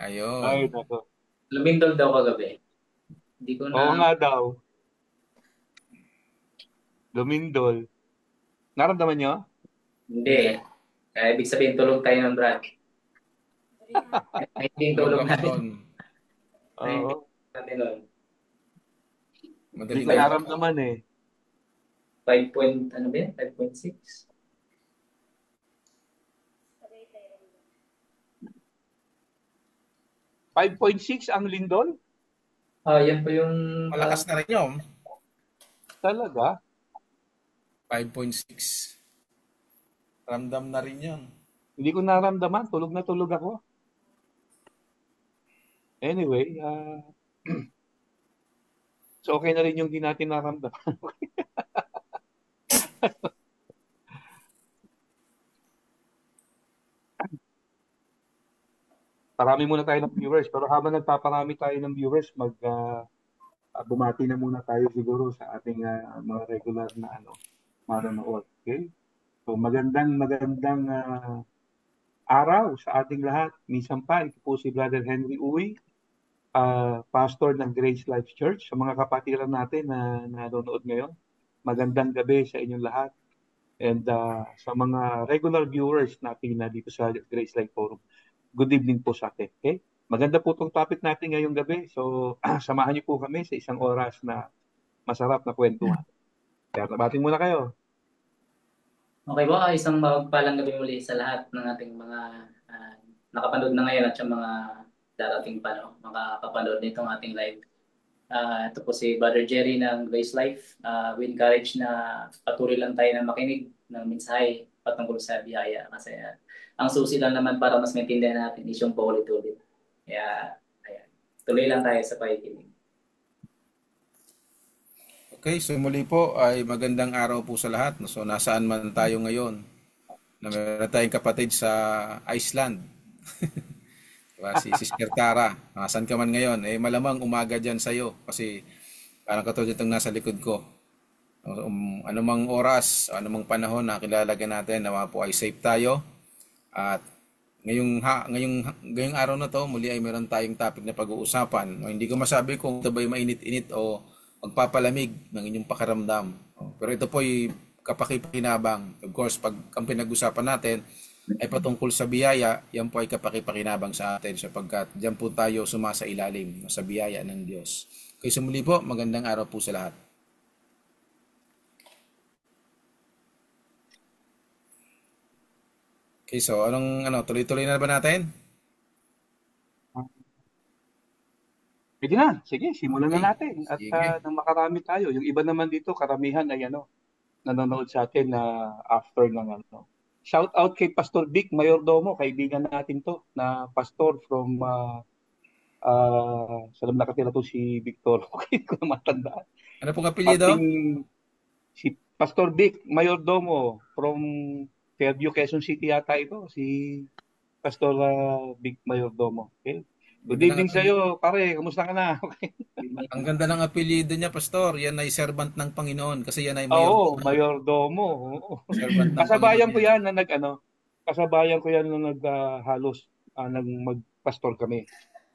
Ay, Ayun. nako. Lumindol daw kagabi. Hindi ko na, Oo nga daw. Lumindol. Naramdaman nyo? hindi. Ibig sabihin tulog tayo ng Brad. Ay, hindi yung Tulog tulog ako natin. doon. Ay, hindi Oo. yung tulog natin nun. Hindi Madaling ko araw. naramdaman eh. 5 point, ano ba yan? 5.6? 5.6 ang lindol? Yan po yung, Malakas na rin yun. Talaga? 5.6. Ramdam na rin yun. Hindi ko naramdaman. Tulog na tulog ako. Anyway, so okay na rin yung di natin naramdaman. Parami muna tayo ng viewers. Pero habang nagpaparami tayo ng viewers, bumati na muna tayo siguro sa ating mga regular na manonood. Okay? So magandang araw sa ating lahat. Minsan pa, ito po si Brother Henry Uy, pastor ng Grace Life Church. Sa mga kapatiran natin na nanonood ngayon, magandang gabi sa inyong lahat. And sa mga regular viewers natin na dito sa Grace Life Forum, good evening po sa atin. Okay? Maganda po itong topic natin ngayong gabi. So, samahan niyo po kami sa isang oras na masarap na kwentuhan. Kaya nabating muna kayo. okay ba? Isang mapagpalang gabi muli sa lahat ng ating mga nakapanood na ngayon at yung mga darating pa, no? Makakapanood nitong ating live. Ito po si Brother Jerry ng Grace Life. We encourage na patuloy lang tayo na makinig ng mensahe patungkol sa biyaya. Kasi ang susi lang naman para mas maintindihan natin is yung paulit-ulit. Kaya, ayan. Tuloy lang tayo sa pakikinig. Okay, so muli po ay magandang araw po sa lahat. So nasaan man tayo ngayon, na meron tayong kapatid sa Iceland. Diba? Si Sister Tara. Nasaan ka man ngayon? Malamang umaga dyan sa'yo. Kasi parang katulad itong nasa likod ko. Anumang oras, anumang panahon na kilalagan natin na po ay safe tayo. At ngayong araw na to, muli ay meron tayong topic na pag-uusapan. Hindi ko masabi kung ito ba'y mainit-init o magpapalamig ng inyong pakiramdam. Pero ito po ay kapakipakinabang. Of course, pag ang pinag-usapan natin ay patungkol sa biyaya, yan po ay kapakipakinabang sa atin sapagkat diyan po tayo sumasa ilalim sa biyaya ng Diyos. Kaya sumuli po, magandang araw po sa lahat. Okay, so tuloy-tuloy na ba natin? Pwede na. Sige, simulan Okay, na natin. At sige. nang makarami tayo. Yung iba naman dito, karamihan ay nanonood sa atin na after ng Shout out kay Pastor Vic Mayordomo, kaibigan natin to, na pastor from saan nakatira to si Victor. Okay, ko na matandaan. Ano pong apelyido? Ating si Pastor Vic Mayordomo from Fairview, Quezon City yata ito, si Pastor Vic Mayordomo. Okay? Good Ganda ng evening sa apelyido. iyo, pare. Kamusta ka na? Okay. Ang ganda ng apelyido niya, Pastor. Yan ay servant ng Panginoon kasi yan ay Oo, mayordomo. Mayordomo. Oo. Servant ng Panginoon Kasabayan ko yan. yan na kasabayan ko yan nung halos nag magpastor kami.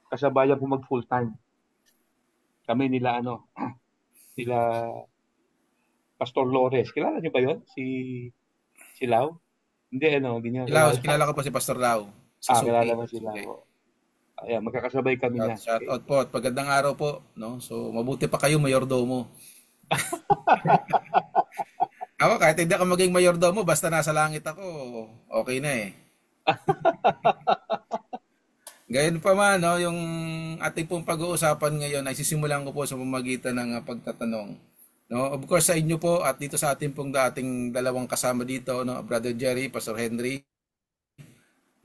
Kasabayan ko mag full time. Kami nila nila Pastor Lores. Kilala niyo ba 'yon? Si Lau? Hindi hindi niyo kilala. Kilala ko pa si Pastor Lau sa Kilala Suki. mo si Sige. Lau. Ayan, magkakasabay kami niyan. Shout Okay? out po at pagandang araw po, no? So mabuti pa kayo mayordomo. Ako kahit hindi ako maging mayordomo basta nasa langit ako, okay na eh. Gayon pa man, no, yung ating pong pag-uusapan ngayon ay sisimulan ko po sa pamamagitan ng pagtatanong. No, of course sa inyo po at dito sa ating pong dating dalawang kasama dito, no, Brother Jerry, Pastor Henry.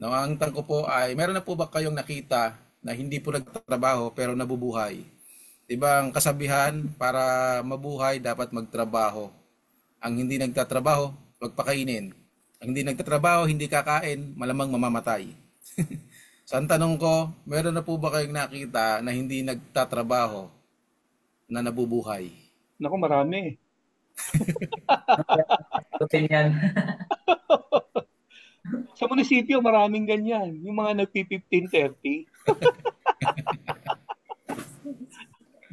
No, ang tanong ko po ay meron na po ba kayong nakita na hindi po nagtatrabaho pero nabubuhay? 'Di ba ang kasabihan para mabuhay dapat magtrabaho. Ang hindi nagtatrabaho, magpakainin. Ang hindi nagtatrabaho, hindi kakain, malamang mamamatay. So ang tanong ko, meron na po ba kayong nakita na hindi nagtatrabaho na nabubuhay? Naku, marami. Tutin yan. Sa munisipyo, maraming ganyan. Yung mga nagpi-15-30.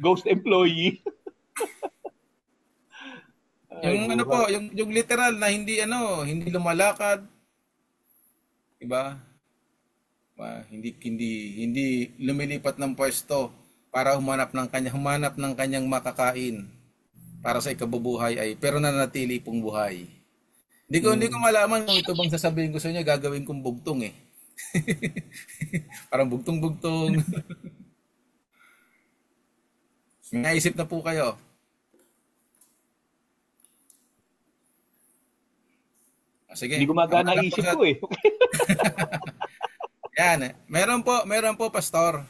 Ghost employee. Ay, Yung ano po, buhay. yung literal na hindi lumalakad, 'di ba? Hindi lumilipat ng pwesto para humanap ng kanyang makakain para sa ikabubuhay ay pero nananatili pong buhay. Hindi ko malaman kung ito bang sasabihin ko sa inyo gagawin kong bugtong eh. Parang bugtong-bugtong. May naisip na po kayo. Sige. Hindi gumagana Magandang isip pagsa- ko eh. Yan. Meron po, pastor.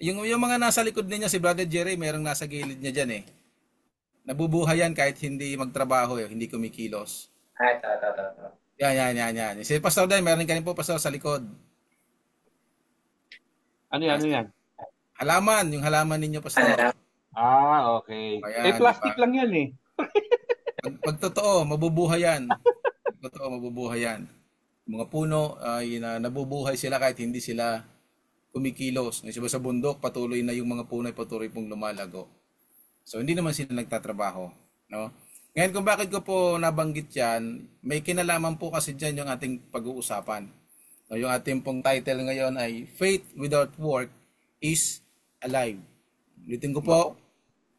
Yung mga nasa likod niya si Brother Jerry, merong nasa gilid niya diyan eh. Nabubuhay yan kahit hindi magtrabaho eh, hindi kumikilos. Ay, ito. Yan. Si Pastor Dan, meron ka rin po pastor sa likod. Ano yan? Halaman, yung halaman ninyo pastor. Okay. Ayan, Plastic diba? lang yan eh. Pag totoo, mabubuhay yan. Pag totoo, mabubuhay yan. Mga puno ay nabubuhay sila kahit hindi sila kumikilos. Yung sa bundok, patuloy na yung mga puno ay patuloy pong lumalago. So hindi naman sila nagtatrabaho, no? Ngayon kung bakit ko po nabanggit 'yan, may kinalaman po kasi diyan yung ating pag-uusapan. No, yung ating pong title ngayon ay Faith Without Work is Alive. Ulitin ko po,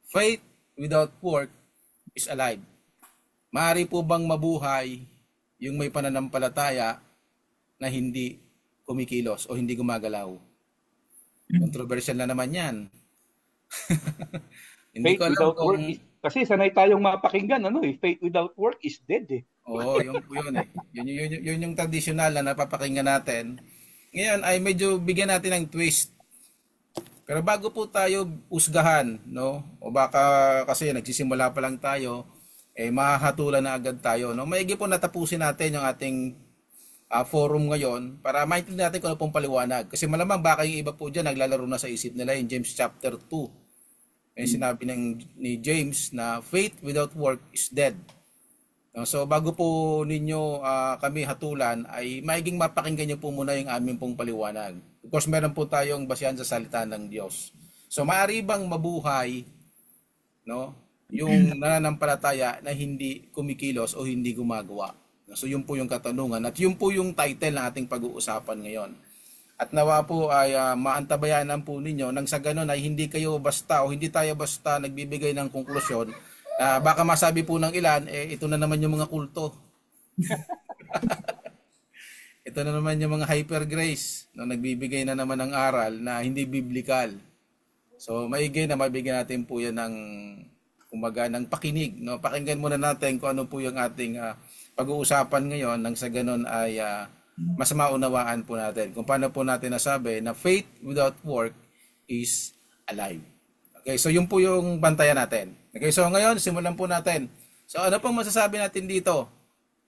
Faith Without Work is Alive. Maaari po bang mabuhay yung may pananampalataya na hindi kumikilos o hindi gumagalaw? Controversial na naman 'yan. Hindi Faith ko alam without kung work is... Kasi sanay tayong mapakinggan, faith without work is dead eh. Oo, yun eh. Yun yung traditional na napapakinggan natin. Ngayon ay medyo bigyan natin ng twist. Pero bago po tayo usgahan, no? O baka kasi nagsisimula pa lang tayo, mahahatulan na agad tayo, no? Maigi po natapusin natin yung ating forum ngayon para maintindihan natin kung ano pong paliwanag. Kasi malamang baka yung iba po dyan naglalaro na sa isip nila in James chapter 2. May sinabi ni James na faith without work is dead. No, so bago po ninyo kami hatulan ay maiging mapakinggan niyo po muna yung aming pong paliwanag. Of course meron po tayong basihan sa salita ng Diyos. So maaari bang mabuhay, no, yung nananampalataya na hindi kumikilos o hindi gumagawa? So yun po yung katanungan at yun po yung title ng ating pag-uusapan ngayon. At nawa po ay maantabayanan po ninyo nang sa ganun ay hindi kayo basta o hindi tayo basta nagbibigay ng konklusyon. Baka masabi po ng ilan, ito na naman yung mga kulto. Ito na naman yung mga hyper grace na nagbibigay na naman ng aral na hindi biblical. So maigi na mabigyan natin po yan ng kumbaga ng pakinig. No? Pakinggan muna natin kung ano po yung ating pag-uusapan ngayon nang sa ganun ay mas maunawaan po natin kung paano po natin nasabi na faith without work is alive. Okay, so yun po yung bantayan natin. Okay, so ngayon simulan po natin. So ano pong masasabi natin dito?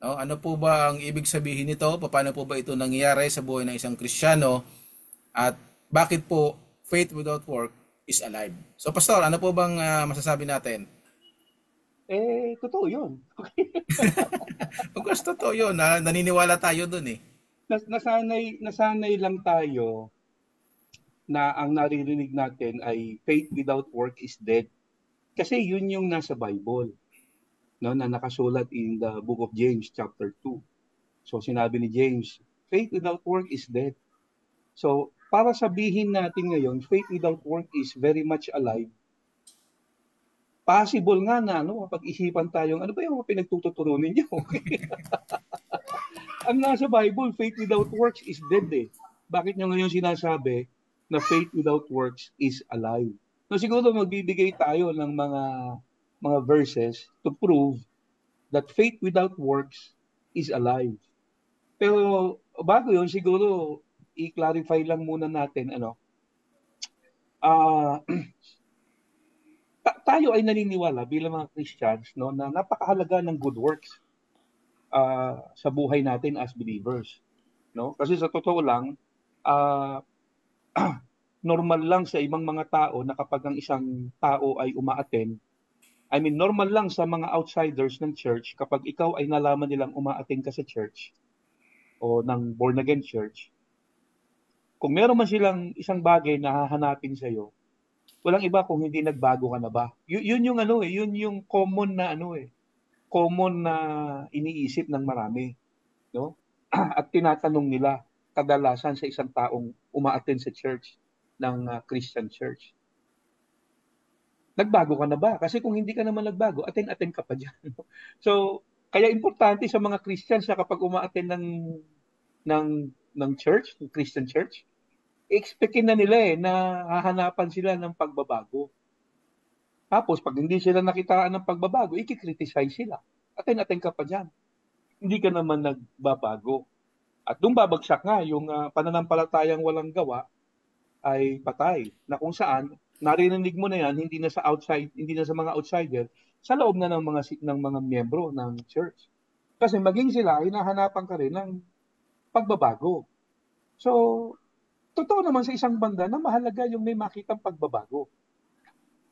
No, ano po ba ang ibig sabihin nito? Paano po ba ito nangyayari sa buhay ng isang Kristiyano? At bakit po faith without work is alive? So pastor, ano po bang masasabi natin? Totoo yun. Of course, totoo yun. Naniniwala tayo dun eh. Nasanay lang tayo na ang naririnig natin ay faith without work is dead. Kasi yun yung nasa Bible, no, na nakasulat in the book of James chapter 2. So sinabi ni James, faith without work is dead. So para sabihin natin ngayon, faith without work is very much alive. Possible nga na pag-isipan tayong ano ba yung pinagtuturo ninyo? Ang nasa Bible, faith without works is dead eh. Bakit nyo ngayon sinasabi na faith without works is alive? No, siguro magbibigay tayo ng mga verses to prove that faith without works is alive. Pero bago yun, siguro i-clarify lang muna natin tayo ay naniniwala bilang mga Christians na napakahalaga ng good works sa buhay natin as believers, no? Kasi sa totoo lang, normal lang sa ibang mga tao na kapag ang isang tao ay umaattend, normal lang sa mga outsiders ng church kapag ikaw ay nalaman nilang umaattend ka sa church, o ng born again church, kung meron man silang isang bagay na hahanapin sa iyo, walang iba kung hindi nagbago ka na ba. Yun yung ano eh, yun yung common na ano eh, common na iniisip ng marami, no? At tinatanong nila kadalasan sa isang taong umaattend sa church ng Christian church. Nagbago ka na ba? Kasi kung hindi ka naman nagbago, attend ka pa dyan. So, kaya importante sa mga Christians na kapag umaattend ng, ng church, ng Christian church, expectin na nila na hahanapan sila ng pagbabago. Tapos, pag hindi sila nakitaan ng pagbabago, ikikriticize sila. Attend ka pa dyan. Hindi ka naman nagbabago. At doon babagsak nga yung pananampalatayang walang gawa ay patay. Na kung saan, narinig mo na yan, hindi na sa outside, hindi na sa mga outsider, sa loob na ng mga miyembro ng church. Kasi maging sila, hinahanapan ka rin ng pagbabago. So, totoo naman sa isang banda na mahalaga yung may makitang pagbabago.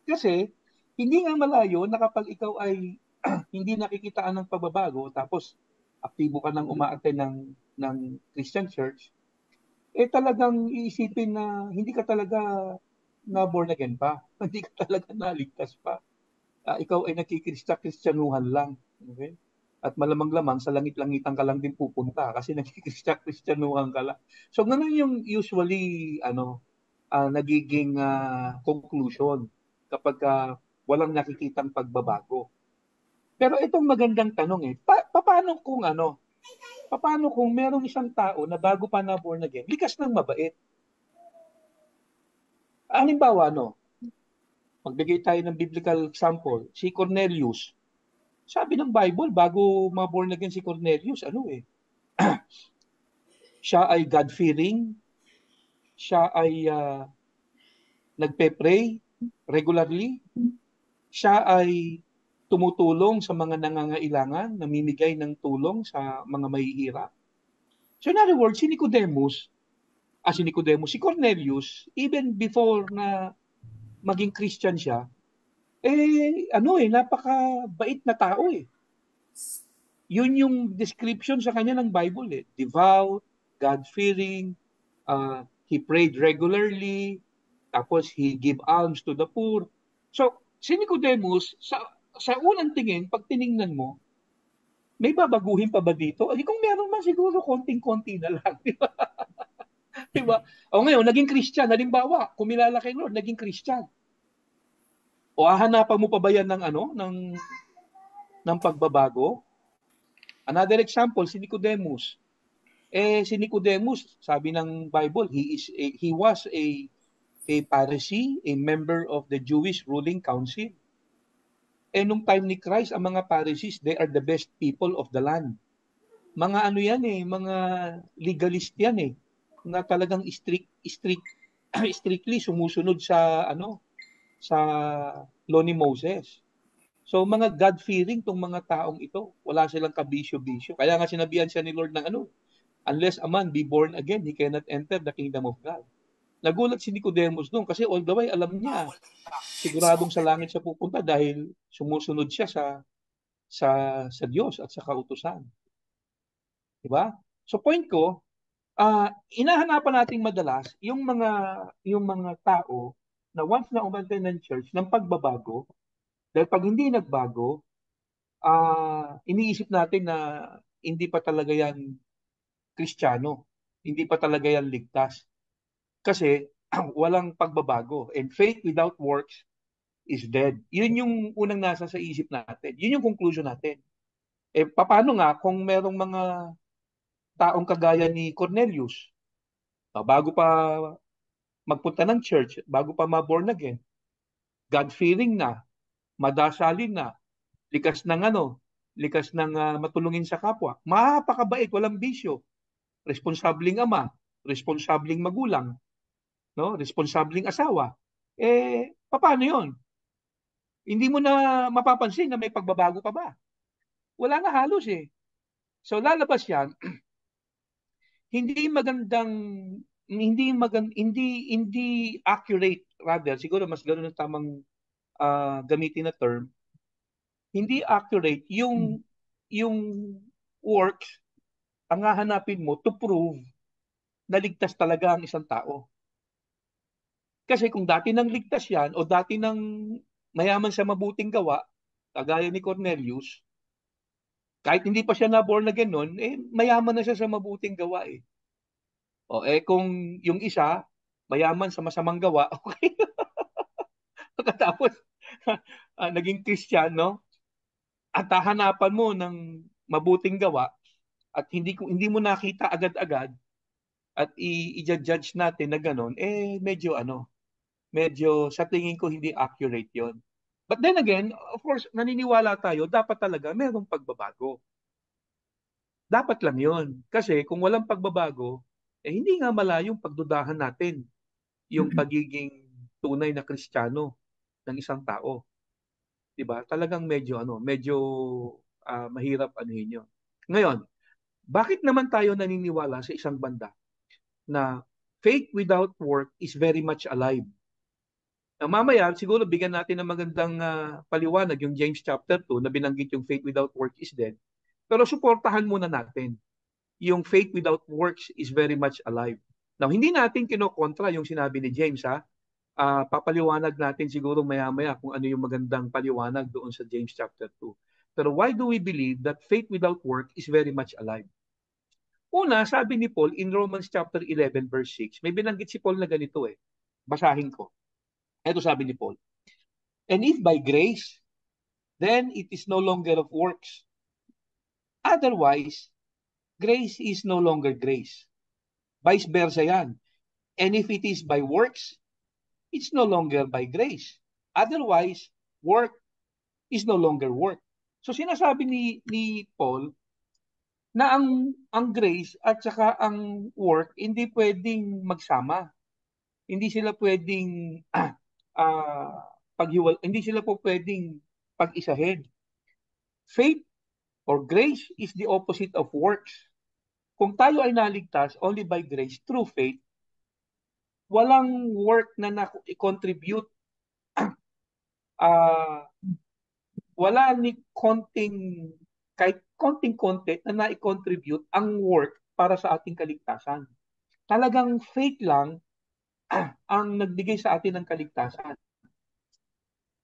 Kasi, hindi nga malayo na kapag ikaw ay hindi nakikitaan ng pagbabago, tapos aktibo ka nang umaattend ng Christian church, eh talagang iisipin na hindi ka talaga na born again pa. Hindi ka talaga naligtas pa. Ikaw ay nakikiristya-kristyanuhan lang. Okay? At malamang-lamang sa langit-langitan ka lang din pupunta kasi nakikiristya-kristyanuhan ka lang. So ganun yung usually nagiging conclusion kapag walang nakikitang pagbabago. Pero itong magandang tanong paano kung merong isang tao na bago pa na born again, likas ng mabait? Halimbawa, magbigay tayo ng biblical example, si Cornelius. Sabi ng Bible, bago ma-born again si Cornelius, siya ay God-fearing, siya ay nagpe-pray regularly, siya ay tumutulong sa mga nangangailangan, namimigay ng tulong sa mga mahihirap. So in other words, si Cornelius, even before na maging Christian siya, napakabait na tao eh. Yun yung description sa kanya ng Bible eh. Devout, God-fearing, he prayed regularly, tapos he give alms to the poor. So, si Nicodemus, sa unang tingin, pag tiningnan mo, may babaguhin pa ba dito? Kung meron man siguro, konting-konti na lang. Diba? O ngayon, naging Christian. Halimbawa, kumilala kay Lord, naging Christian. O hahanapan mo pa ba yan ng pagbabago? Another example, si Nicodemus. Si Nicodemus, sabi ng Bible, he was a Pharisee, a member of the Jewish ruling council. Nung time ni Christ, ang mga Pharisees, they are the best people of the land. Mga mga legalist yan na talagang strictly sumusunod sa law ni Moses. So mga God-fearing tong mga taong ito, wala silang kabisyo-bisyo. Kaya nga sinabihan siya ni Lord ng unless a man be born again, he cannot enter the kingdom of God. Nagulat si Nicodemus doon kasi all the way alam niya, siguradong sa langit siya pupunta dahil sumusunod siya sa Diyos at sa kautusan. Diba? So point ko, inahanapan nating madalas yung mga tao na once na umantay ng church ng pagbabago, dahil pag hindi nagbago, iniisip natin na hindi pa talaga yan Kristiyano, hindi pa talaga yan ligtas. Kasi walang pagbabago. And faith without works is dead. Yun yung unang nasa sa isip natin. Yun yung conclusion natin. Paano nga kung merong mga taong kagaya ni Cornelius, bago pa magpunta ng church, bago pa ma-born again, God-fearing na, madasalin na, likas ng matulungin sa kapwa, mapakabait, walang bisyo, responsabling ama, responsabling magulang, responsabling asawa. Paano 'yon? Hindi mo na mapapansin na may pagbabago pa ba? Wala na halos eh. So lalabas 'yan, hindi accurate, rather siguro mas ganoon ang tamang gamitin na term. Hindi accurate yung works ang hahanapin mo to prove na ligtas talaga ang isang tao. Kasi kung dati nang ligtas yan o dati nang mayaman sa mabuting gawa, kagaya ni Cornelius, kahit hindi pa siya na born again nun, mayaman na siya sa mabuting gawa eh. O kung yung isa, mayaman sa masamang gawa, okay. Pagkatapos, naging Kristiyano, at hahanapan mo ng mabuting gawa, at hindi mo nakita agad-agad, at i-judge natin na gano'n, medyo sa tingin ko hindi accurate yon. But then again, of course, naniniwala tayo, dapat talaga mayroong pagbabago. Dapat lang yon. Kasi kung walang pagbabago, hindi nga malayong pagdudahan natin yung pagiging tunay na Kristiyano ng isang tao. 'Di ba? Talagang medyo mahirap anuhin 'yon. Ngayon, bakit naman tayo naniniwala sa isang banda na faith without work is very much alive? Mamaya, siguro bigyan natin ng magandang paliwanag yung James chapter 2 na binanggit yung faith without work is dead. Pero suportahan muna natin yung faith without works is very much alive. Now, hindi natin kinokontra yung sinabi ni James, ha? Papaliwanag natin siguro maya-maya kung ano yung magandang paliwanag doon sa James chapter 2. Pero why do we believe that faith without work is very much alive? Una, sabi ni Paul in Romans chapter 11 verse 6, may binanggit si Paul na ganito eh. Basahin ko. Ito sabi ni Paul. And if by grace, then it is no longer of works. Otherwise, grace is no longer grace. Vice versa yan. And if it is by works, it's no longer by grace. Otherwise, work is no longer work. So sinasabi ni Paul na ang grace at saka ang work hindi pwedeng magsama. Hindi sila pwedeng hindi sila po pwedeng pag-isahin. Faith or grace is the opposite of works. Kung tayo ay naligtas only by grace through faith, walang work na na-contribute, wala ni kahit konting-konti na na-contribute ang work para sa ating kaligtasan. Talagang faith lang ang nagbigay sa atin ng kaligtasan.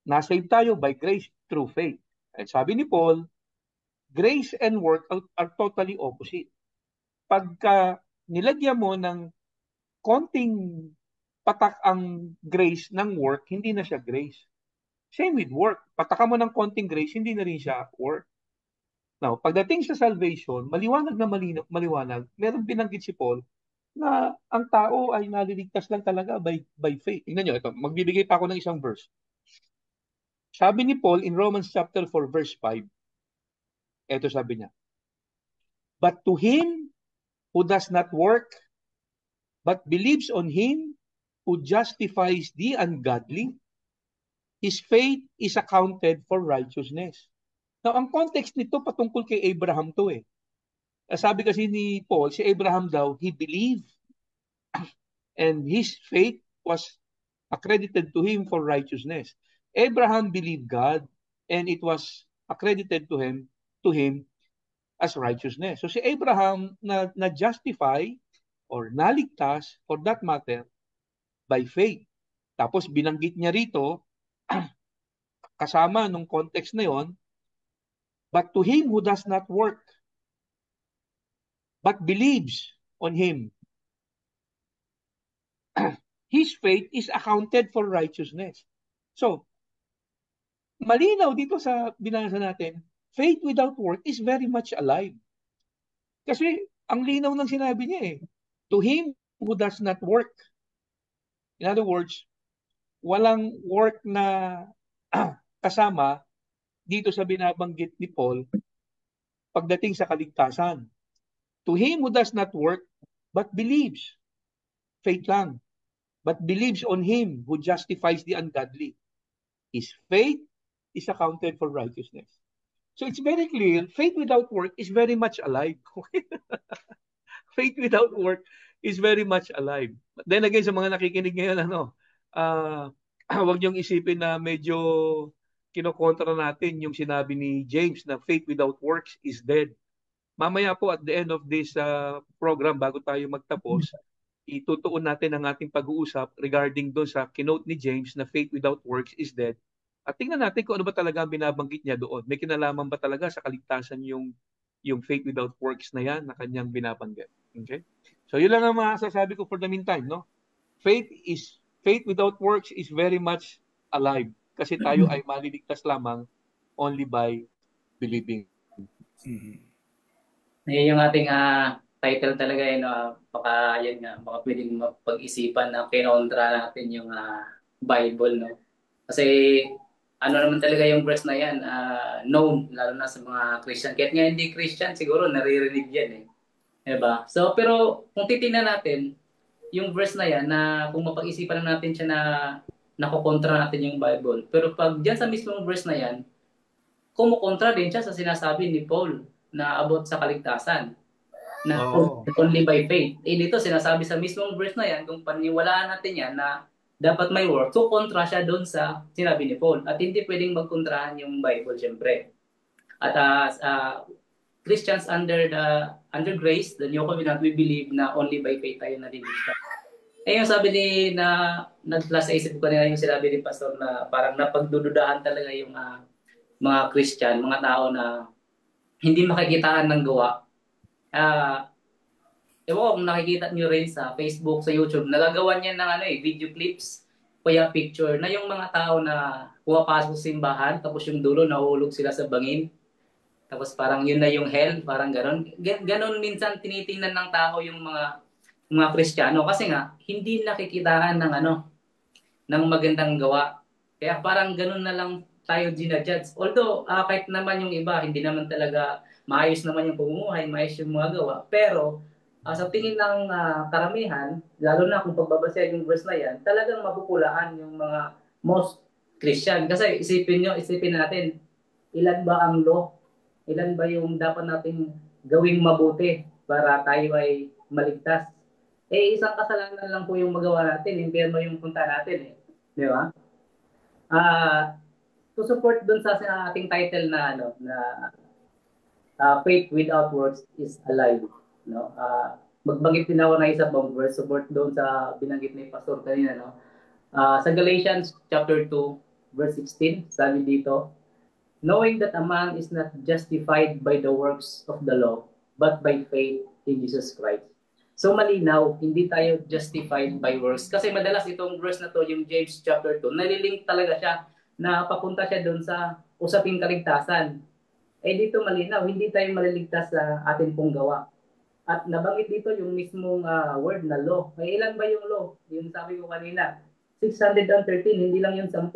Nasave tayo by grace through faith. At sabi ni Paul, grace and work are totally opposite. Pagka nilagyan mo ng konting patak ang grace ng work, hindi na siya grace. Same with work. Patakan mo ng konting grace, hindi na rin siya work. Now, pagdating sa salvation, maliwanag na maliwanag, meron binanggit si Paul na ang tao ay naliligtas lang talaga by faith. Tingnan nyo, ito, magbibigay pa ako ng isang verse. Sabi ni Paul in Romans chapter 4 verse 5, ito sabi niya, but to him who does not work, but believes on him who justifies the ungodly, his faith is accounted for righteousness. Now, ang context nito patungkol kay Abraham to eh. Sabi kasi ni Paul, si Abraham daw, he believed and his faith was accredited to him for righteousness. Abraham believed God and it was accredited to him as righteousness. So si Abraham na-justify or naligtas for that matter by faith. Tapos binanggit niya rito kasama nung context na yon, but to him who does not work but believes on him, his faith is accounted for righteousness. So, malinaw dito sa binasa natin, faith without work is very much alive. Kasi ang linaw ng sinabi niya eh, to him who does not work. In other words, walang work na kasama dito sa binabanggit ni Paul pagdating sa kaligtasan. To him who does not work but believes, faith lang, but believes on him who justifies the ungodly, his faith is accounted for righteousness. So it's very clear, faith without work is very much alive. Faith without work is very much alive. Then again, sa mga nakikinig ngayon, huwag niyong isipin na medyo kinokontra natin yung sinabi ni James na faith without works is dead. mamaya po at the end of this program, bago tayo magtapos, itutuon natin ang ating pag-uusap regarding doon sa kinote ni James na faith without works is dead. At tingnan natin kung ano ba talaga ang binabanggit niya doon. May kinalaman ba talaga sa kaligtasan yung faith without works na yan na kanyang binabanggit. Okay? So yun lang ang masasabi ko for the meantime, no? Faith without works is very much alive kasi tayo ay maliligtas lamang only by believing. Ayun yung ating title talaga yun, baka yan nga, baka pwedeng mapag-isipan na kinontra natin yung Bible, no? Kasi ano naman talaga yung verse na yan, known, lalo na sa mga Christian. Kahit nga hindi Christian, siguro naririnig yan eh. Diba? So, pero kung titingnan natin, yung verse na yan, na kung mapag-isipan lang natin siya na nakokontra natin yung Bible. Pero pag dyan sa mismong verse na yan, kumukontra din siya sa sinasabi ni Paul na about sa kaligtasan. Na only by faith. Dito sinasabi sa mismong verse na yan, kung paniwalaan natin yan na dapat may work, so kontra siya doon sa sinabi ni Paul. At hindi pwedeng magkontrahan yung Bible, syempre. At Christians under grace, the New Covenant, we believe na only by faith tayo naliligtas. Yung sabi ni na nag-plus sa isip ko kanina yung sinabi ni Pastor na parang napagdududahan talaga yung mga Christian, mga tao na hindi makikitaan ng gawa. Ewan ko kung nakikita nyo rin sa Facebook, sa YouTube, nagagawa niya ng video clips o yung picture na yung mga tao na pumapasok sa simbahan, tapos yung dulo nahulog sila sa bangin. Tapos parang yun na yung hell, parang gano'n. Ganon minsan tinitingnan ng tao yung mga Kristiyano kasi nga hindi nakikitaan ng magandang gawa. Kaya parang gano'n na lang tayo ginajudge. Although kahit naman yung iba, hindi naman talaga maayos naman yung pamumuhay, maayos yung mga gawa. Pero sa tingin ng karamihan, lalo na kung pagbabasehan yung verse na yan, talagang mapupulaan yung mga most Christian. Kasi isipin natin, ilan ba ang law? Ilan ba yung dapat nating gawing mabuti para tayo ay maligtas? Isang kasalanan lang po yung magawa natin, impyerno yung punta natin. Di ba? To support dun sa ating title na faith without works is alive. No? Magbanggit din ako na isa pang verse, support doon sa binanggit ni Pastor kanina. No? Sa Galatians chapter 2, verse 16, sabi dito, knowing that a man is not justified by the works of the law, but by faith in Jesus Christ. So malinaw, hindi tayo justified by works. Kasi madalas itong verse na to, yung James chapter 2, nalilink talaga siya na papunta siya doon sa usaping kaligtasan. Dito malinaw, hindi tayo maliligtas sa atin pong gawa. At nabanggit dito yung mismong word na law. Ilan ba yung law? Yung sabi ko kanina, 613, hindi lang yung 10.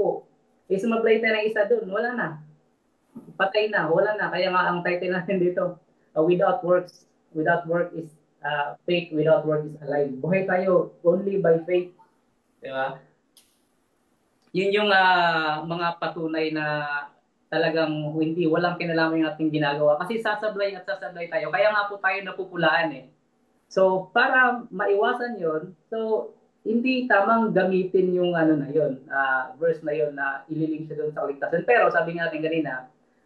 Sumablay tayo ng isa doon, wala na. Patay na, wala na. Kaya nga ang title natin dito, without work is faith, without work is alive. Buhay tayo only by faith. Diba? Yun yung mga patunay na talagang walang kinalaman yung ating ginagawa. Kasi sasablay tayo. Kaya nga po tayo napupulaan eh. So, para maiwasan yon, so hindi tamang gamitin yung verse na yon na ililink siya doon sa kaligtasan. Pero sabi nga natin kanina,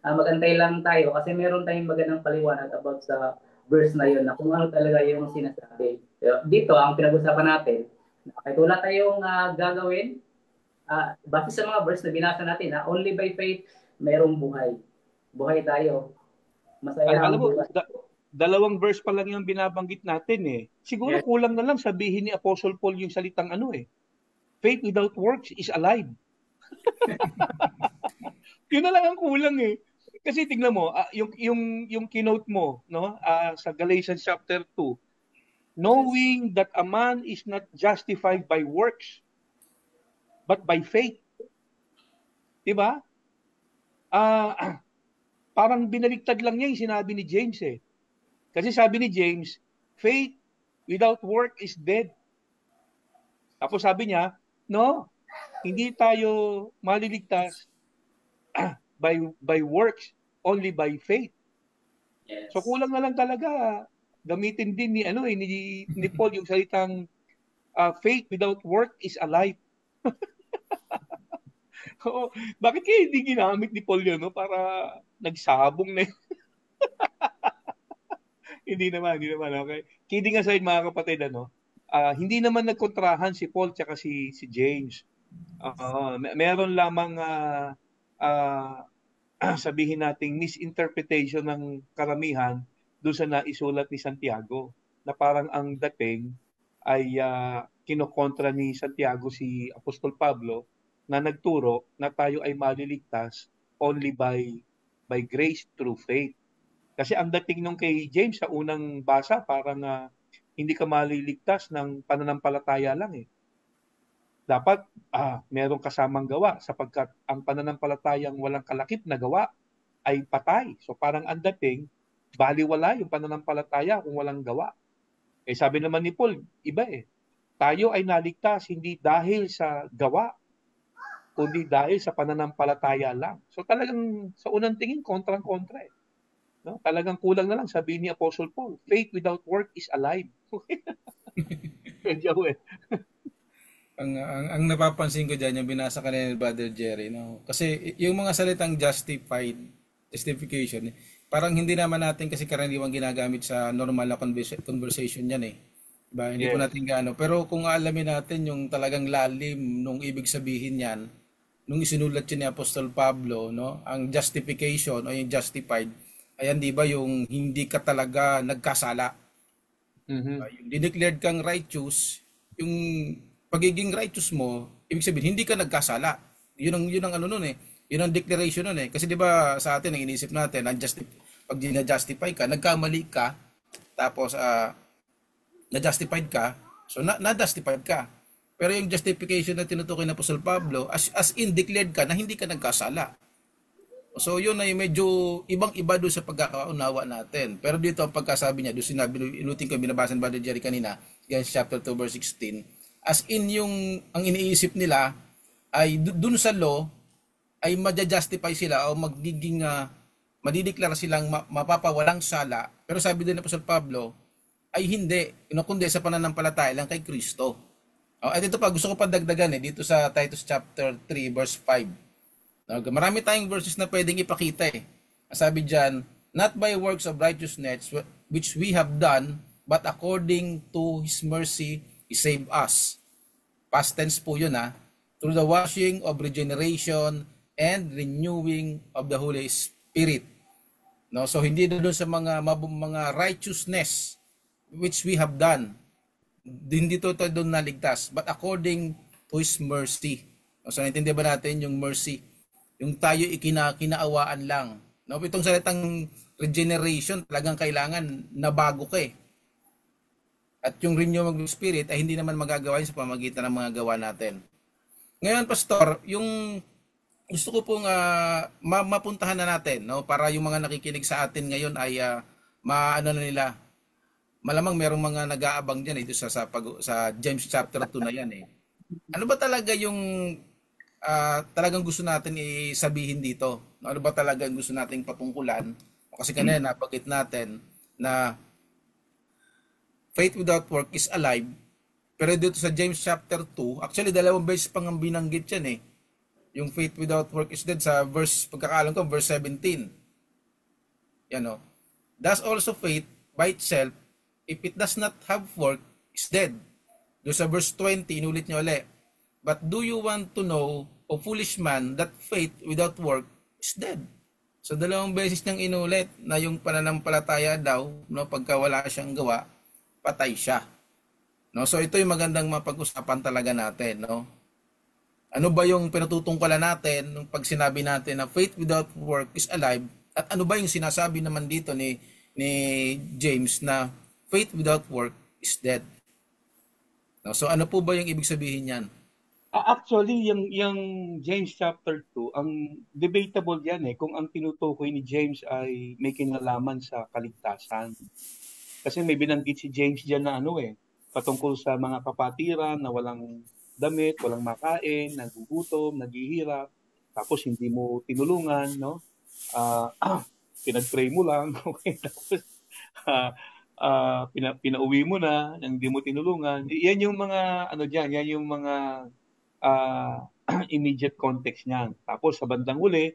magantay lang tayo kasi meron tayong magandang paliwanag about sa verse na yon na kung ano talaga yung sinasabi. Dito, ang pinag-usapan natin, kahit wala tayong gagawin, base sa mga verse na binasa natin, only by faith, merong buhay. Buhay tayo. Masaya ang buhay. Dalawang verse pa lang yung binabanggit natin eh. Siguro kulang na lang sabihin ni Apostle Paul yung salitang faith without works is alive. Yun na lang ang kulang eh. Kasi tingnan mo, yung keynote mo, no, sa Galatians chapter 2, knowing that a man is not justified by works, but by faith. Diba? Parang binaligtad lang niya yung sinabi ni James eh. Kasi sabi ni James, faith without work is dead. Tapos sabi niya, no, hindi tayo maliligtas by works, only by faith. Yes. So kulang na lang talaga gamitin din ni Paul yung salitang faith without work is alive. Oo, bakit kaya hindi ginamit ni Paul yun, no? Para nagsabong na yun? Hindi naman. Okay. Kidding aside mga kapatid, hindi naman nagkontrahan si Paul tsaka si James. Meron lamang ah, sabihin nating misinterpretation ng karamihan doon sa naisulat ni Santiago na parang ang dating ay kinokontra ni Santiago si Apostol Pablo na nagturo na tayo ay maliligtas only by grace through faith. Kasi ang dating nung kay James sa unang basa parang hindi ka maliligtas ng pananampalataya lang eh. Dapat merong kasamang gawa sapagkat ang pananampalatayang walang kalakip na gawa ay patay. So parang ang dating, baliwala yung pananampalataya kung walang gawa. Eh sabi naman ni Paul, iba eh. Tayo ay naligtas hindi dahil sa gawa, kundi dahil sa pananampalataya lang. So talagang sa unang tingin, kontrang-kontra eh. No? Talagang kulang na lang sabihin ni Apostle Paul, faith without work is alive. Medyo eh. Ang napapansin ko diyan yung binasa kanina ni Brother Jerry, no? Kasi yung mga salitang justification, parang hindi naman natin kasi karaniwang ginagamit sa normal na conversation yan eh. Diba? Hindi po Yes. natin gaano. Pero kung alamin natin yung talagang lalim nung ibig sabihin yan, nung isinulat yun ni Apostol Pablo, no? Ang justification o yung justified, ayan di ba yung hindi ka talaga nagkasala. Mhm. Yung dineclared kang righteous, yung pagiging righteous mo, ibig sabihin hindi ka nagkasala. Yun ang ano nun eh. Yun ang declaration nun eh. Kasi 'di ba sa atin ang iniisip natin, pag na-justify ka, nagkamali ka, tapos na-justified ka, so na-justified ka. Pero yung justification na tinutukoy ng Apostol Pablo, as in declared ka na hindi ka nagkasala. So yun ay medyo ibang-iba doon sa pagkakaunawa natin. Pero dito ang pagkasabi niya, doon sinabi, inutin ko, binabasa ni Brother Jerry kanina, Galatians chapter 2 verse 16, as in yung ang iniisip nila ay doon sa law ay madja-justify sila o magiging madideklara silang mapapawalang sala. Pero sabi din ng Apostol Pablo ay hindi, kundi sa pananampalataya lang kay Kristo. At ito pa, gusto ko pa dagdagan dito sa Titus chapter 3 verse 5. Marami tayong verses na pwedeng ipakita eh. Sabi diyan, not by works of righteousness which we have done, but according to His mercy, He saved us. Past tense po yun through the washing of regeneration and renewing of the Holy Spirit. No, so hindi doon sa mga righteousness which we have done. Hindi to doon naligtas, but according to His mercy. So naintindihan ba natin yung mercy? Yung tayo ikinaawaan lang. No, itong salitang regeneration, talagang kailangan na bago ka eh. At yung renewal of spirit ay hindi naman magagawa sa pamamagitan ng mga gawa natin. Ngayon, Pastor, yung gusto ko pong mapuntahan na natin, no, para yung mga nakikinig sa atin ngayon ay maano na nila. Malamang merong mga nag-aabang diyan dito sa James chapter 2 na yan eh. Ano ba talaga yung talagang gusto natin isabihin dito? Ano ba talagang gusto nating patungkulan? Kasi kanina nabanggit natin na faith without work is alive. Pero dito sa James chapter 2, actually dalawang beses pang ang binanggit yan eh. Yung faith without work is dead sa pagkakaalam ko, verse 17. Yan o. Thus also faith by itself, if it does not have work, is dead. Doon sa verse 20, inulit niyo ulit. But do you want to know, O foolish man, that faith without work is dead? So dalawang beses niyang inulit na yung pananampalataya daw, no, pagka wala siyang gawa, patay siya. No, so ito yung magandang mapag-usapan talaga natin, no? Ano ba yung pinatutungkalan natin nung pag sinabi natin na faith without work is alive? At ano ba yung sinasabi naman dito ni James na faith without work is dead? No, so ano po ba yung ibig sabihin niyan? Actually, yung James chapter 2, ang debatable yan kung ang tinutukoy ni James ay may kinalaman sa kaligtasan. Kasi may binanggit si James diyan na patungkol sa mga kapatiran na walang damit, walang makain, nagugutom, naghihirap, tapos hindi mo tinulungan, no? Pinag-pray mo lang, okay? Tapos pinauwi mo na, hindi mo tinulungan. Yan yung mga yan yung mga immediate context niyan. Tapos sa bandang huli,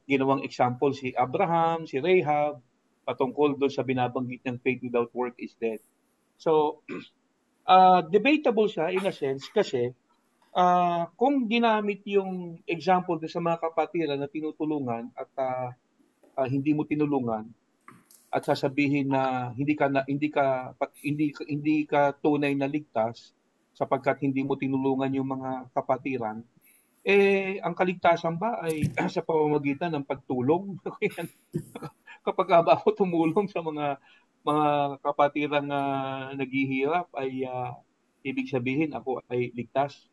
ginawang example si Abraham, si Rahab, patungkol doon sa binabanggit ng faith without work is dead. So, debatable siya in a sense kasi kung ginamit yung example doon sa mga kapatiran na tinutulungan at hindi mo tinulungan at sasabihin na hindi ka tunay na ligtas sapagkat hindi mo tinulungan yung mga kapatiran, ang kaligtasan ba ay sa pamamagitan ng pagtulong? Kapag ba ako tumulong sa mga kapatirang naghihirap ay ibig sabihin ako ay ligtas.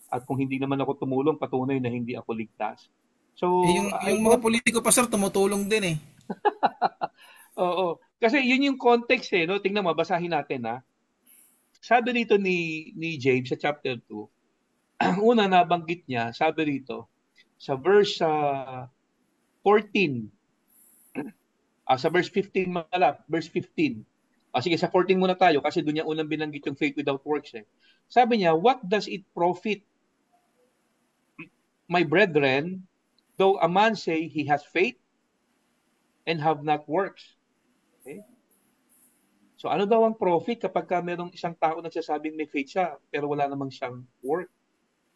At kung hindi naman ako tumulong, patunay na hindi ako ligtas. So, yung mga politiko pa, sir, tumutulong din eh. Oo. Kasi yun yung context eh. No? Tingnan mo, basahin natin ha. Sabi rito ni James sa chapter 2, ang una nabanggit niya, sabi rito, sa verse 14, sa verse 15 malap, verse 15. Sige, sa 14 muna tayo kasi doon niya unang binanggit yung faith without works eh. Sabi niya, what does it profit, my brethren, though a man say he has faith and have not works? Okay? So ano daw ang profit kapag merong isang tao nagsasabing may faith siya pero wala namang siyang work?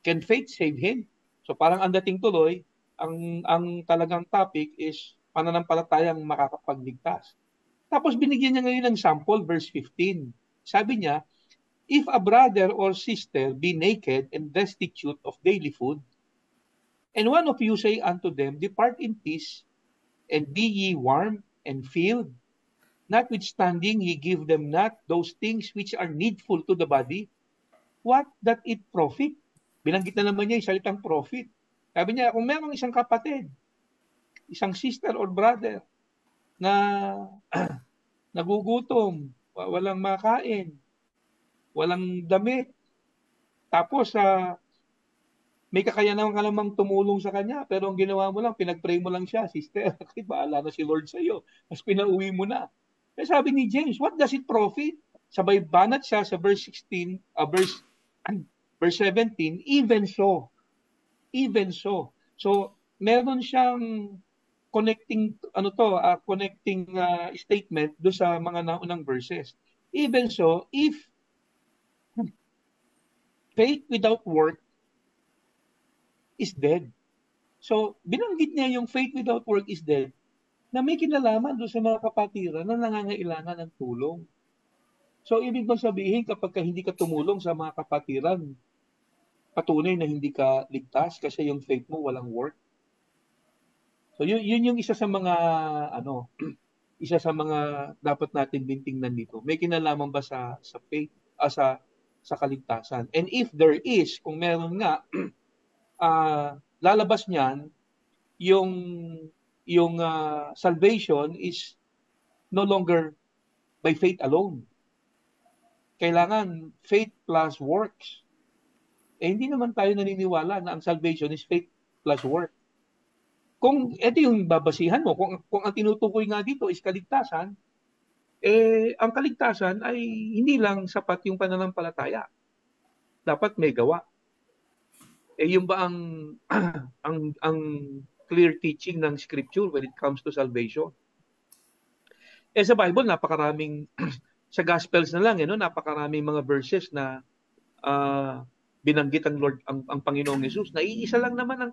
Can faith save him? So parang ang dating tuloy, ang talagang topic is pananampalatayang makakapagligtas. Tapos binigyan niya ngayon ng sample, verse 15. Sabi niya, if a brother or sister be naked and destitute of daily food, and one of you say unto them, depart in peace, and be ye warm and filled, notwithstanding ye give them not those things which are needful to the body, what doth it profit? Binanggit na naman niya yung salitang profit. Sabi niya, kung merong isang kapatid, isang sister or brother na nagugutom, walang makain, walang damit, tapos may kakayanan ka namang tumulong sa kanya, pero ang ginawa mo lang, pinag-pray mo lang siya, sister, bahala na si Lord sa iyo. Tapos pinauwi mo na. Kaya sabi ni James, what does it profit? Sabay banat siya sa verse 16, verse 17, even so. Even so. So, meron siyang connecting statement do sa mga naunang verses. Even so, if faith without work is dead. So, binanggit niya yung faith without work is dead na may kinalaman doon sa mga kapatiran na nangangailangan ng tulong. So, ibig bang sabihin kapag hindi ka tumulong sa mga kapatiran, patunay na hindi ka ligtas kasi yung faith mo walang work? So, yun yung isa sa mga isa sa mga dapat natin din tingnan dito. May kinalaman ba sa faith, sa kaligtasan? And if there is, kung meron nga, lalabas niyan yung salvation is no longer by faith alone. Kailangan faith plus works. Hindi naman tayo naniniwala na ang salvation is faith plus work. Kung ito yung babasihan mo, kung ang tinutukoy nga dito is kaligtasan, ang kaligtasan ay hindi lang sapat yung pananampalataya. Dapat may gawa. Yung ba ang clear teaching ng Scripture when it comes to salvation? Sa Bible, napakaraming, sa Gospels na lang, napakaraming mga verses na binanggit ang Lord, ang Panginoong Hesus. Naiisa lang naman ang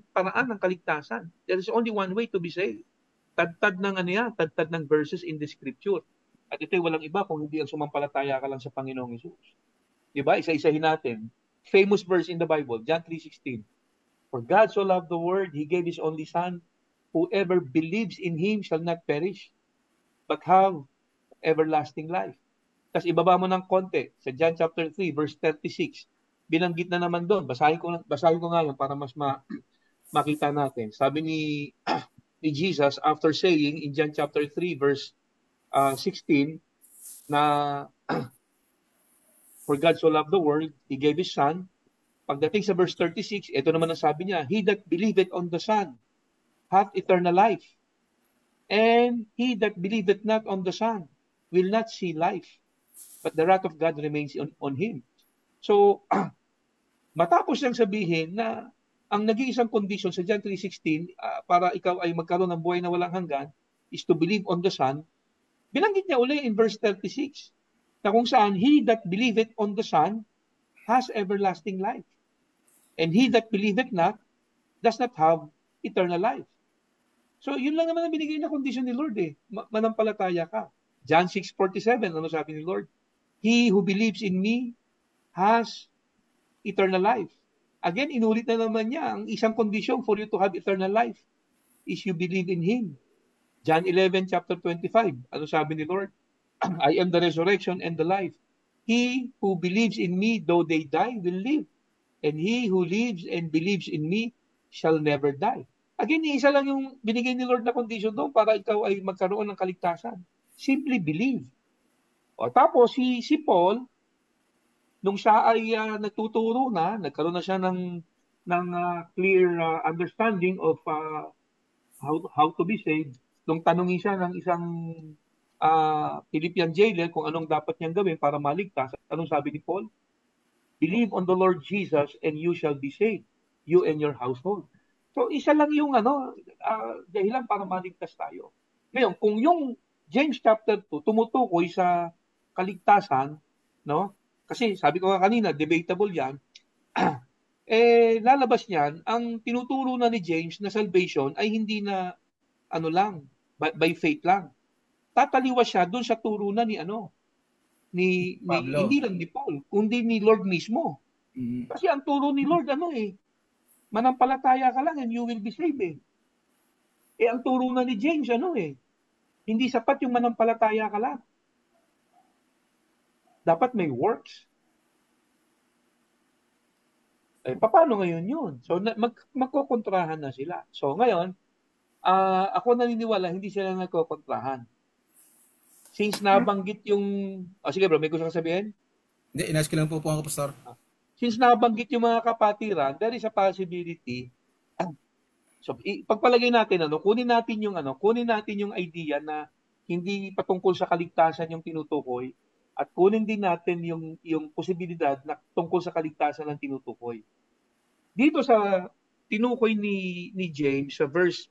paraan ng kaligtasan. There is only one way to be saved. Tad-tad ng verses in the Scripture. At ito'y walang iba kung hindi ang sumampalataya ka lang sa Panginoong Hesus. Diba? Isa-isahin natin. Famous verse in the Bible, John 3:16. For God so loved the world, He gave His only Son. Whoever believes in Him shall not perish, but have everlasting life. Tapos ibaba mo ng konti sa John chapter 3, verse 36. Binanggit na naman doon. Basahin ko nga yun para mas makita natin. Sabi ni Jesus after saying in John chapter 3, verse 16, na for God so loved the world, He gave His Son. Pagdating sa verse 36, ito naman ang sabi niya, He that believeth on the Son hath eternal life. And he that believeth not on the Son will not see life, but the wrath of God remains on him. So, matapos niyang sabihin na ang nag-iisang condition sa John 3:16 para ikaw ay magkaroon ng buhay na walang hanggan is to believe on the Son, binanggit niya uli in verse 36 na kung saan, he that believeth on the Son has everlasting life. And he that believeth not does not have eternal life. So yun lang naman ang binigay na kondisyon ni Lord eh. Manampalataya ka. John 6:47, ano sabi ni Lord? He who believes in me has eternal life. Again, inulit na naman niya ang isang kondisyon for you to have eternal life is you believe in Him. John 11, chapter 25, ano sabi ni Lord? I am the resurrection and the life. He who believes in me, though they die, will live. And he who lives and believes in me shall never die. Again, isa lang yung binigay ni Lord na condition doon para ikaw ay magkaroon ng kaligtasan. Simply believe. O tapos si Paul, nung siya ay nagtuturo na, nagkaroon na siya ng clear understanding of how to be saved, nung tanungin siya ng isang Philippian jailer kung anong dapat niyang gawin para maligtas, anong sabi ni Paul? Believe on the Lord Jesus and you shall be saved, you and your household. So isa lang yung dahilan para maligtas tayo. Ngayon, kung yung James chapter 2 tumutukoy sa kaligtasan, no? Kasi sabi ko nga kanina, debatable 'yan. Lalabas niyan ang tinuturo na ni James na salvation ay hindi na by faith lang. Tataliwas siya doon sa turo na ni hindi lang ni Paul, kundi ni Lord mismo. Kasi ang turo ni Lord manampalataya ka lang and you will be saved . Ang turo na ni James hindi sapat yung manampalataya ka lang. Dapat may works. Paano ngayon yun? So magkokontrahan na sila. So ngayon, ako naniniwala hindi sila nagkokontrahan. Since nabanggit yung... sige bro, may gusto kang sabihin? Hindi, inas ko lang po ako, Pastor. Since nabanggit yung mga kapatiran, there is a possibility. So, pagpalagay natin, kunin natin yung idea na hindi patungkol sa kaligtasan yung tinutukoy at kunin din natin yung posibilidad na tungkol sa kaligtasan ng tinutukoy. Dito sa tinukoy ni James sa verse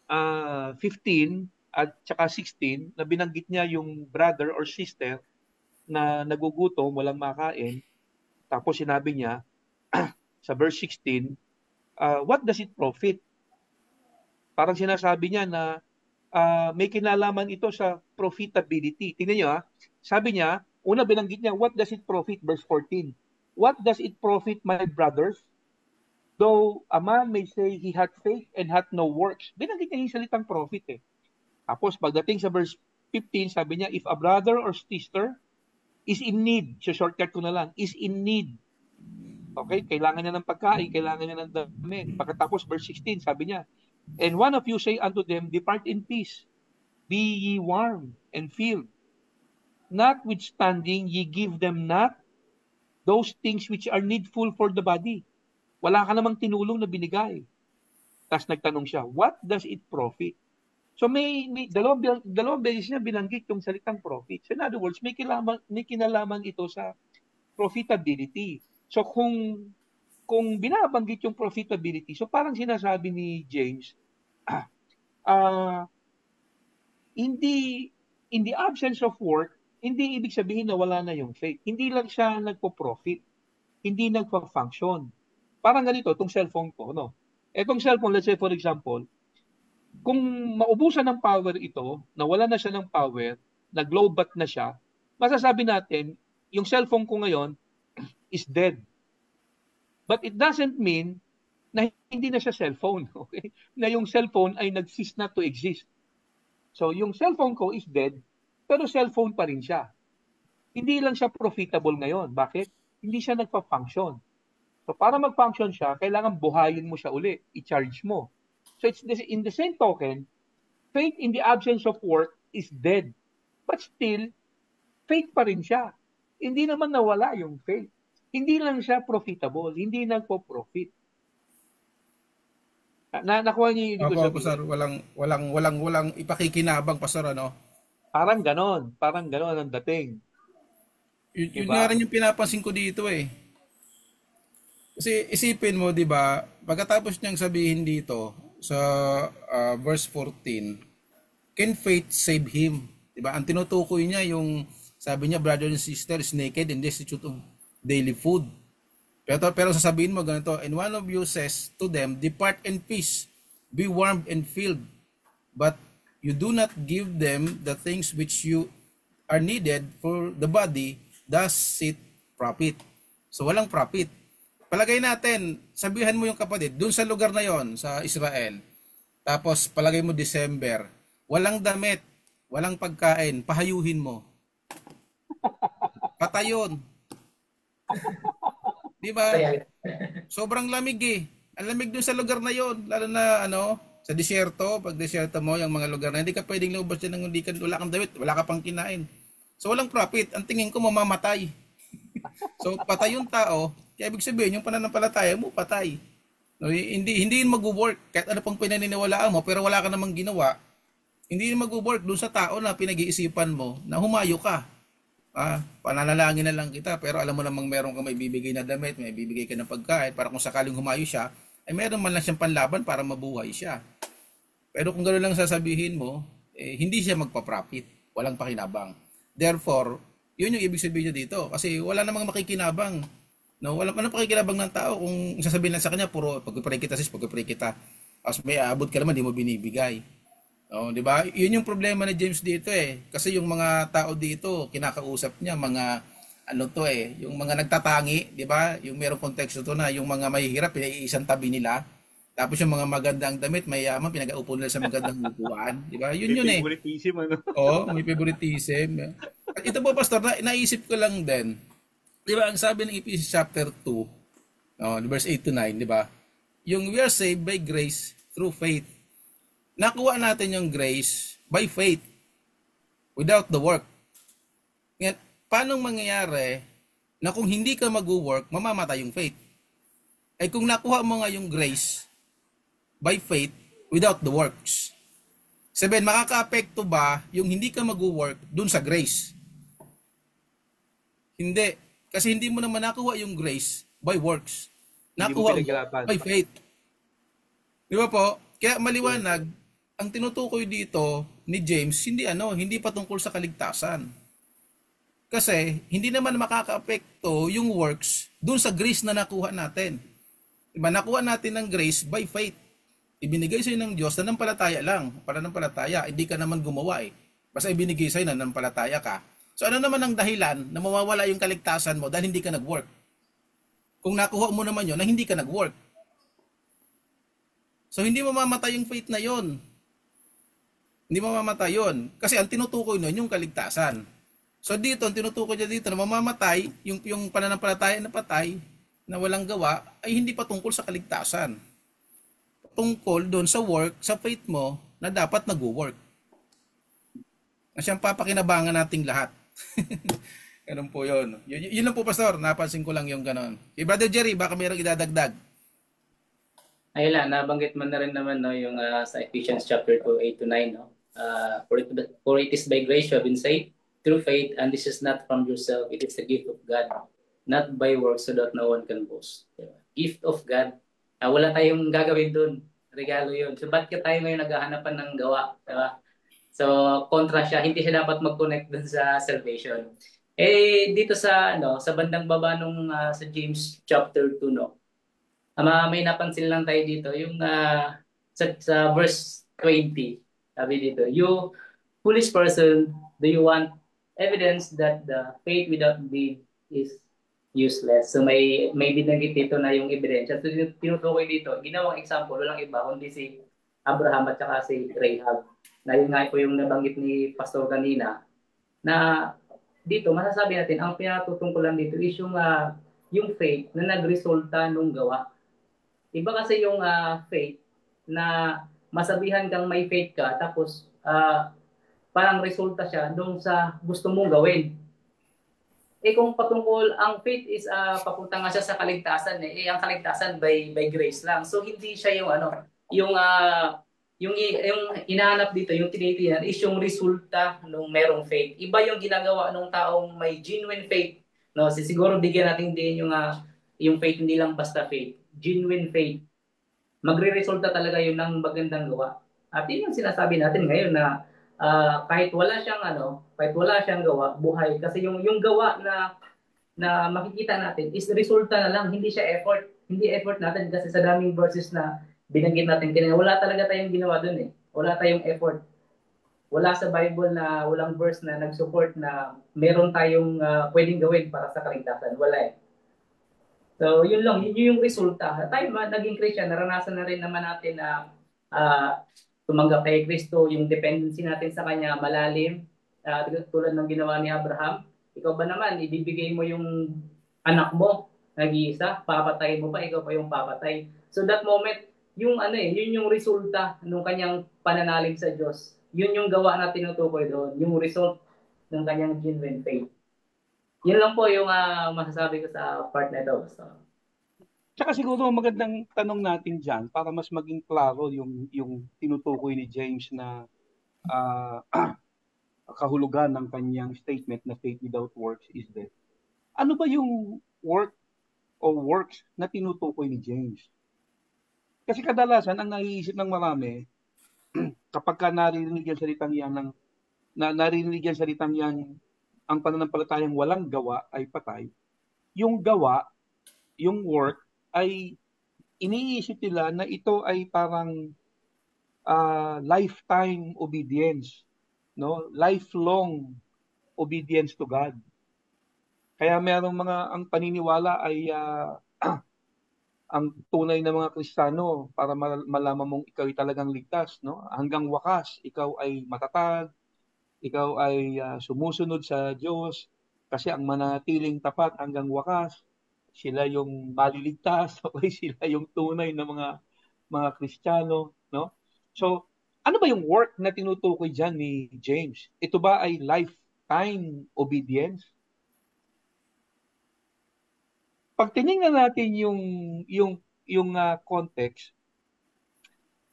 15 at saka 16 na binanggit niya yung brother or sister na nagugutom, walang makain. Tapos sinabi niya sa verse 16, what does it profit? Parang sinasabi niya na may kinalaman ito sa profitability. Tingnan niyo sabi niya, una binanggit niya, what does it profit? Verse 14. What does it profit, my brothers? Though a man may say he hath faith and hath no works. Binanggit niya yung salitang profit Tapos pagdating sa verse 15, sabi niya, if a brother or sister is in need, shortcut ko na lang, is in need. Okay? Kailangan niya ng pagkain, kailangan niya ng damit. Pagkatapos verse 16, sabi niya, and one of you say unto them, depart in peace, be ye warm and filled. Notwithstanding, ye give them not those things which are needful for the body. Wala ka namang tinulong na binigay. Tapos nagtanong siya, what does it profit? So may dalawang beses niya binanggit yung salitang profit. So in other words, may kinalaman ito sa profitability. So kung binabanggit yung profitability, so parang sinasabi ni James, in the absence of work, hindi ibig sabihin na wala na yung faith. Hindi lang siya nagpo-profit. Hindi nagpa-function. Parang ganito, itong cellphone ko, Itong cellphone, let's say for example, kung maubusan ng power ito, nawala na siya ng power, nag-lowbat na siya, masasabi natin, yung cellphone ko ngayon is dead. But it doesn't mean na hindi na siya cellphone. Okay? Na yung cellphone ay nag-cease na to exist. So yung cellphone ko is dead, pero cellphone pa rin siya. Hindi lang siya profitable ngayon. Bakit? Hindi siya nagpa-function. So para mag-function siya, kailangan buhayin mo siya uli, i-charge mo. So it's in the same token, faith in the absence of work is dead. But still, faith pa rin siya. Hindi naman nawala yung faith. Hindi lang siya profitable, hindi nagpo-profit. Nakuha niyo yung Opo, Pastor, walang ipakikinabang, Pastor, Parang ganon ang dating. Yun nga rin yung pinapansin ko dito Kasi isipin mo, 'di ba, pagkatapos niyang sabihin dito sa verse 14, can faith save him? Diba? Ang tinutukoy niya yung, sabi niya, brother and sister is naked and destitute of daily food. Pero sasabihin mo ganito, and one of you says to them, depart in peace, be warmed and filled, but you do not give them the things which you are needed for the body, does it profit? So walang profit. Palagay natin, sabihan mo yung kapatid, dun sa lugar na yon sa Israel, tapos palagay mo December, walang damit, walang pagkain, pahayuhin mo. Patayon. Di ba? Sobrang lamig eh. Ang lamig dun sa lugar na yon, lalo na sa disyerto, pag disyerto mo, yung mga lugar na hindi ka pwedeng lumabas dyan ng wala kang damit, wala ka pang kinain. So walang profit. Ang tingin ko mamamatay. So patay yung tao, kaya ibig sabihin yung pananampalataya mo patay. No, hindi yun mag-work kahit ano pang pinaniniwalaan mo pero wala ka namang ginawa. Hindi yun mag-work doon sa tao na pinag-iisipan mo na humayo ka. Pananalangin na lang kita pero alam mo namang meron kang may bibigay na damit, may bibigay ka ng pagkain para kung sakaling humayo siya, ay meron man lang siyang panlaban para mabuhay siya. Pero kung gano'n lang sasabihin mo, hindi siya magpa-profit, walang pakinabang. Therefore, yun yung ibig sabihin niya dito kasi wala namang makikinabang. No, wala man pakikinabang ng tao kung sasabihin lang sa kanya puro pagpipray kita sis, pagpipray kita. Tapos may aabot ka naman, di mo binibigay. Oh, 'di ba? 'Yun yung problema ni James dito eh. Kasi yung mga tao dito, kinakausap niya mga yung mga nagtatangi, 'di ba? Yung merong konteksto to na yung mga mahihirap pinaiisang tabi nila. Tapos yung mga magandang damit, mayaman pinag-uupo nila sa magandang upuan, 'di ba? Yun may eh. Favoritism Oo, may favoritism. At ito po pastor, naisip ko lang din. 'Di ba? Ang sabi ng Ephesians chapter 2, verse 8 to 9, 'di ba? Yung we are saved by grace through faith. Nakuha natin yung grace by faith without the work. Ngayon, paano mangyayari na kung hindi ka mag-work, mamamatay yung faith? Ay kung nakuha mo nga yung grace by faith without the works. Sabihin, makaka-apekto ba yung hindi ka mag-work dun sa grace? Hindi. Kasi hindi mo naman nakuha yung grace by works. Nakuha mo by faith. Di ba po? Kaya maliwanag, ang tinutukoy dito ni James, hindi patungkol sa kaligtasan. Kasi hindi naman makakaapekto yung works dun sa grace na nakuha natin. Diba? Nakuha natin ng grace by faith. Ibinigay sa'yo ng Diyos na nampalataya lang. Pananampalataya, hindi ka naman gumawa eh. Basta ibinigay sa'yo na nampalataya ka. So ano naman ang dahilan na mawawala yung kaligtasan mo dahil hindi ka nag-work? Kung nakuha mo naman yun na hindi ka nag-work. So hindi mamamatay yung faith na yon. Hindi mamamatay yun. Kasi ang tinutukoy nun yung kaligtasan. So dito, ang tinutukoy niya dito na mamamatay, yung pananampalataya na patay, na walang gawa, ay hindi patungkol sa kaligtasan. Tungkol doon sa work, sa faith mo, na dapat nag-work. Na siyang papakinabangan nating lahat. Ganun po yun. Yun lang po, Pastor. Napansin ko lang yung ganon. Brother Jerry, baka mayroong idadagdag. Ayun lang, nabanggit man na rin naman yung sa Ephesians chapter 2, 8 to 9. For it is by grace you have been saved through faith, and this is not from yourself, it is the gift of God, not by works so that no one can boast. Gift of God. Wala tayong gagawin dun. Regalo yun. So, ba't ka tayo ngayon naghahanapan ng gawa? Diba? So, kontra siya. Hindi siya dapat mag-connect dun sa salvation. Dito sa bandang baba nung sa James chapter 2, may napansin lang tayo dito, yung sa verse 20, sabi dito, you foolish person, do you want evidence that the faith without deed is useless? So may binanggit dito na yung ebidensya. So tinutukoy dito, ginawang example, walang iba, kundi si Abraham at saka si Rahab. Na yun nga po yung nabanggit ni Pastor kanina, na dito, masasabi natin, ang pinatutungkulan dito is yung faith na nagresulta nung gawa. Iba kasi yung faith na masabihan kang may faith ka, tapos parang resulta siya doon sa gusto mong gawin. Kung patungkol, ang faith is papunta nga siya sa kaligtasan ang kaligtasan by grace lang. So hindi siya yung hinahanap dito, yung tinitingnan is yung resulta nung merong faith. Iba yung ginagawa nung taong may genuine faith. No, siguro bigyan natin din yung faith, hindi lang basta faith. Genuine faith. Magre-resulta talaga yun ng magandang gawa. At yun yung sinasabi natin ngayon na kahit wala siyang gawa, buhay. Kasi yung gawa na makikita natin is resulta na lang, hindi siya effort. Hindi effort natin kasi sa daming verses na binanggit natin kanina, wala talaga tayong ginawa dun eh. Wala tayong effort. Wala sa Bible na walang verse na nag-support na meron tayong pwedeng gawin para sa kaligtasan. Wala eh. So, yun lang, yun yung resulta. Tayo naging Christian, naranasan na rin naman natin na tumanggap kay Kristo, yung dependency natin sa Kanya malalim, tulad ng ginawa ni Abraham. Ikaw ba naman, ibibigay mo yung anak mo, nag-iisa, papatay mo pa, ikaw pa yung papatay. So that moment, yun yung resulta ng kanyang pananalig sa Diyos. Yun yung gawa na tinutukoy doon, yung result ng kanyang genuine faith. Yun lang po yung masasabi ko sa part na ito. So, Tsaka siguro magandang tanong natin dyan para mas maging klaro yung tinutukoy ni James na kahulugan ng kanyang statement na faith without works is dead. Ano ba yung work o works na tinutukoy ni James? Kasi kadalasan ang naiisip ng marami kapag ka narinig yung salitang yan narinig yung salitang yan, ang pananampalatayang walang gawa ay patay. Yung gawa, yung work ay iniisip nila na ito ay parang lifetime obedience, no? Lifelong obedience to God. Kaya merong ang paniniwala ay ang tunay na mga Kristiyano para malaman mong ikaw ay talagang ligtas, no? Hanggang wakas, ikaw ay matatag, ikaw ay sumusunod sa Diyos kasi ang manatiling tapat hanggang wakas, sila yung maliligtas, okay? Sila yung tunay na mga Kristiyano, no? So, ano ba yung work na tinutukoy diyan ni James? Ito ba ay lifetime obedience? Pag tiningnan natin yung context,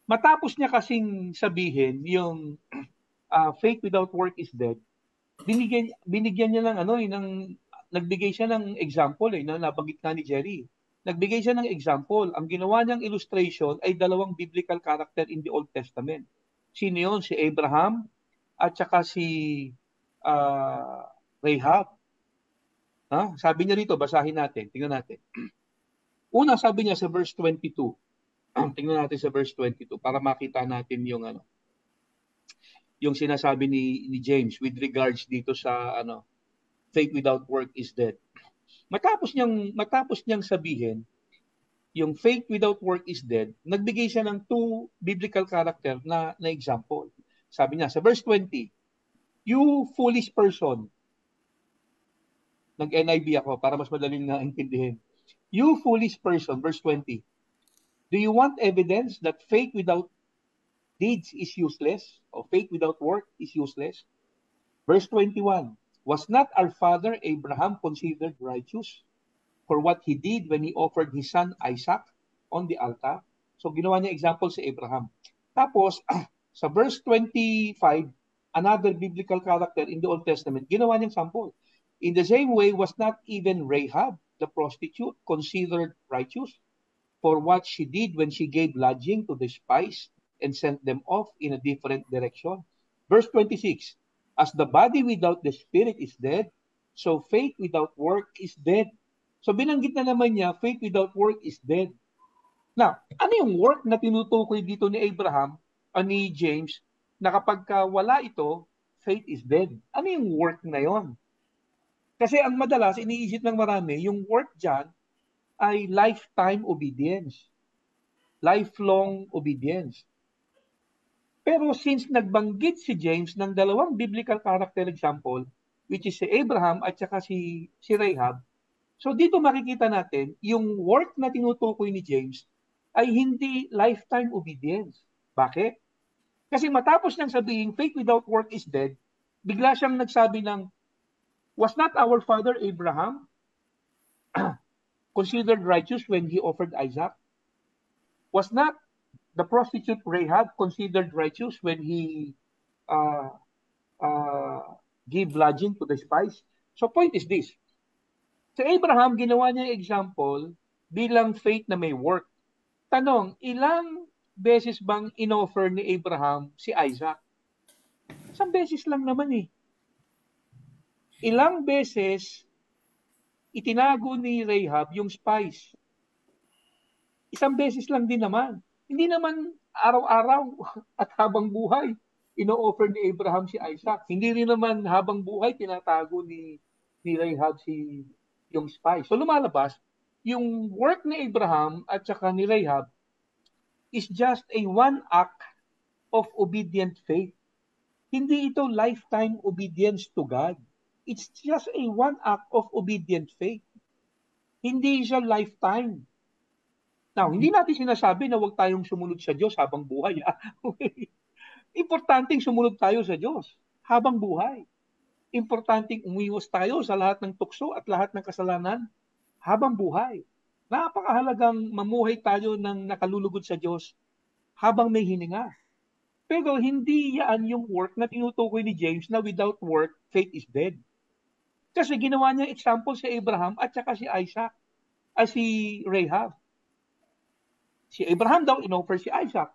matapos niya kasing sabihin yung faith without work is dead, binigyan niya nagbigay siya ng example na nabanggit na ni Jerry. Nagbigay siya ng example. Ang ginawa niyang illustration ay dalawang biblical character in the Old Testament. Sino yun? Si Abraham at saka si Rahab. Sabi niya rito, basahin natin. Tingnan natin. Una, sabi niya sa verse 22. Tingnan natin sa verse 22 para makita natin yung sinasabi ni James with regards dito sa faith without work is dead. Matapos niyang sabihin yung faith without work is dead, nagbigay siya ng two biblical character na example. Sabi niya sa verse 20, you foolish person. Nag-NIV ako para mas madaling naintindihin. You foolish person, verse 20. Do you want evidence that faith without deeds is useless? Or faith without work is useless? Verse 21. Was not our father Abraham considered righteous for what he did when he offered his son Isaac on the altar? So ginawa niya example si Abraham. Tapos sa verse 25, another biblical character in the Old Testament, ginawa niyang sample. In the same way, was not even Rahab, the prostitute, considered righteous for what she did when she gave lodging to the spies and sent them off in a different direction? Verse 26, as the body without the spirit is dead, so faith without work is dead. So binanggit na naman niya, faith without work is dead. Now, ano yung work na tinutukoy dito ni Abraham o ni James na kapag wala ito, faith is dead? Ano yung work na yon? Kasi ang madalas, iniisip ng marami, yung work dyan ay lifetime obedience. Lifelong obedience. Pero since nagbanggit si James ng dalawang biblical character example, which is si Abraham at saka si Rahab, so dito makikita natin, yung work na tinutukoy ni James ay hindi lifetime obedience. Bakit? Kasi matapos niyang sabihin, faith without work is dead, bigla siyang nagsabi ng, was not our father Abraham considered righteous when he offered Isaac? Was not the prostitute Rahab considered righteous when he gave lodging to the spies? So point is this. Sa Abraham, ginawa niya example bilang faith na may work. Tanong, ilang beses bang inoffer ni Abraham si Isaac? Isang beses lang naman eh. Ilang beses itinago ni Rahab yung spies. Isang beses lang din naman. Hindi naman araw-araw at habang buhay ino-offer ni Abraham si Isaac. Hindi rin naman habang buhay tinatago ni Rahab yung spies. So lumalabas, yung work ni Abraham at saka ni Rahab is just a one act of obedient faith. Hindi ito lifetime obedience to God. It's just a one act of obedient faith. Hindi siya lifetime. Now, hindi natin sinasabi na huwag tayong sumunod sa Diyos habang buhay. Importanteng sumunod tayo sa Diyos habang buhay. Importanteng umiwas tayo sa lahat ng tukso at lahat ng kasalanan habang buhay. Napakahalagang mamuhay tayo ng nakalulugod sa Diyos habang may hininga. Pero hindi yan yung work na tinutukoy ni James na without work, faith is dead. Kasi ginawa niya example si Abraham at saka si Isaac, si Rahab. Si Abraham daw inoffer si Isaac.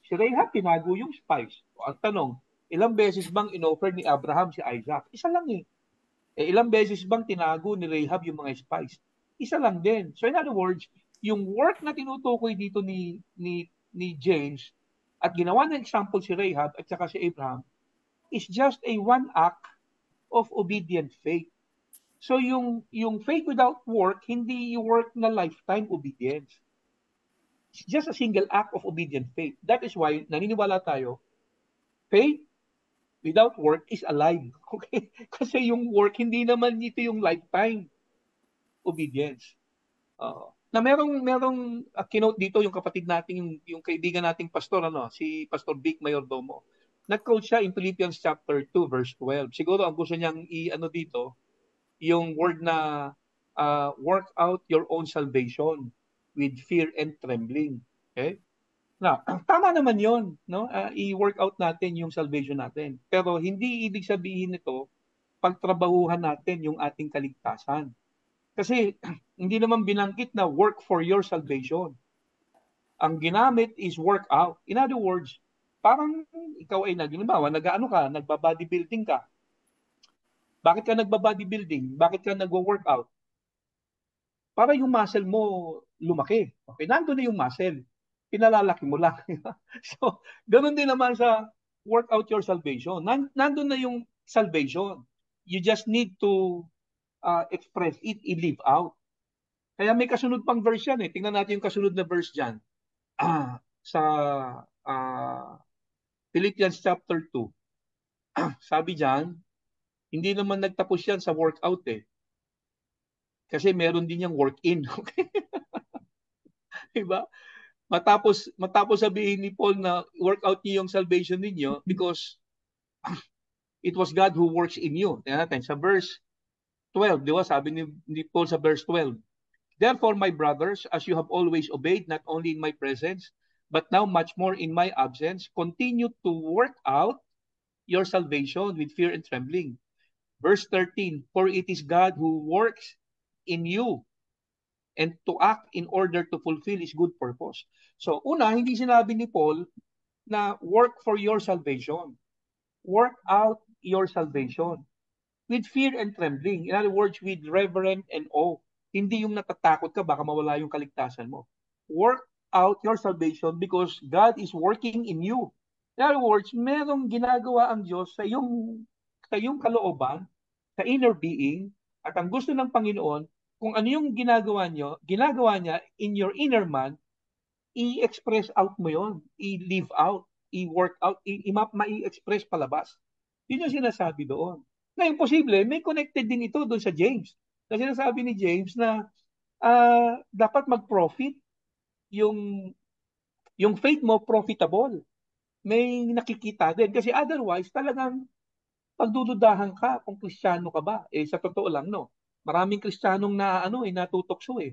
Si Rahab tinago yung spies. Ang tanong, ilang beses bang inoffer ni Abraham si Isaac? Isa lang eh. Ilang beses bang tinago ni Rahab yung mga spies? Isa lang din. So in other words, yung work na tinutukoy dito ni James at ginawa ng example si Rahab at saka si Abraham is just a one act of obedient faith. So yung faith without work, hindi yung work na lifetime obedience. It's just a single act of obedient faith. That is why naniniwala tayo, faith without work is alive. Okay? Kasi yung work, hindi naman ito yung lifetime obedience. Na merong kinote dito yung kapatid nating, yung kaibigan nating pastor, si Pastor Vic Mayordomo. Nag-quote siya in Philippians chapter 2, verse 12. Siguro ang gusto niyang dito, yung word na work out your own salvation with fear and trembling. Okay? Na, tama naman 'yon, no? I-work out natin yung salvation natin. Pero hindi ibig sabihin nito pagtrabahuhan natin yung ating kaligtasan. Kasi hindi naman binanggit na work for your salvation. Ang ginamit is work out. In other words, parang ikaw ay nagba-bodybuilding ka. Bakit ka nagba-bodybuilding? Bakit ka nagwo-workout? Para yung muscle mo lumaki. Okay, nandun na yung muscle. Pinalalaki mo lang. So, ganun din naman sa work out your salvation. Nandun na yung salvation. You just need to express it, i-live out. Kaya may kasunod pang verse yan eh. Tingnan natin yung kasunod na verse dyan. Sa Philippians chapter 2. Sabi dyan, hindi naman nagtapos yan sa workout eh. Kasi meron din yung work-in. Okay? Diba? Matapos sabihin ni Paul na work out niyo yung salvation ninyo because it was God who works in you. Tingnan natin sa verse 12, di ba? Sabi ni Paul sa verse 12. Therefore, my brothers, as you have always obeyed, not only in my presence, but now much more in my absence, continue to work out your salvation with fear and trembling. Verse 13, for it is God who works in you and to act in order to fulfill His good purpose. So, una, hindi sinabi ni Paul na work for your salvation. Work out your salvation with fear and trembling. In other words, with reverence and awe. Hindi yung natatakot ka, baka mawala yung kaligtasan mo. Work out your salvation because God is working in you. In other words, merong ginagawa ang Diyos sa iyong kalooban, sa inner being, at ang gusto ng Panginoon, kung ano yung ginagawa niya in your inner man, i-express out mo yon, i-live out, i-work out, ma-i-express palabas. Yun yung sinasabi doon. Na imposible, may connected din ito doon sa James. Na sinasabi ni James na dapat mag-profit yung faith mo profitable. May nakikita din. Kasi otherwise, talagang pagdududahan ka kung Kristiyano ka ba. Sa totoo lang, no? Maraming Kristiyanong natutokso eh.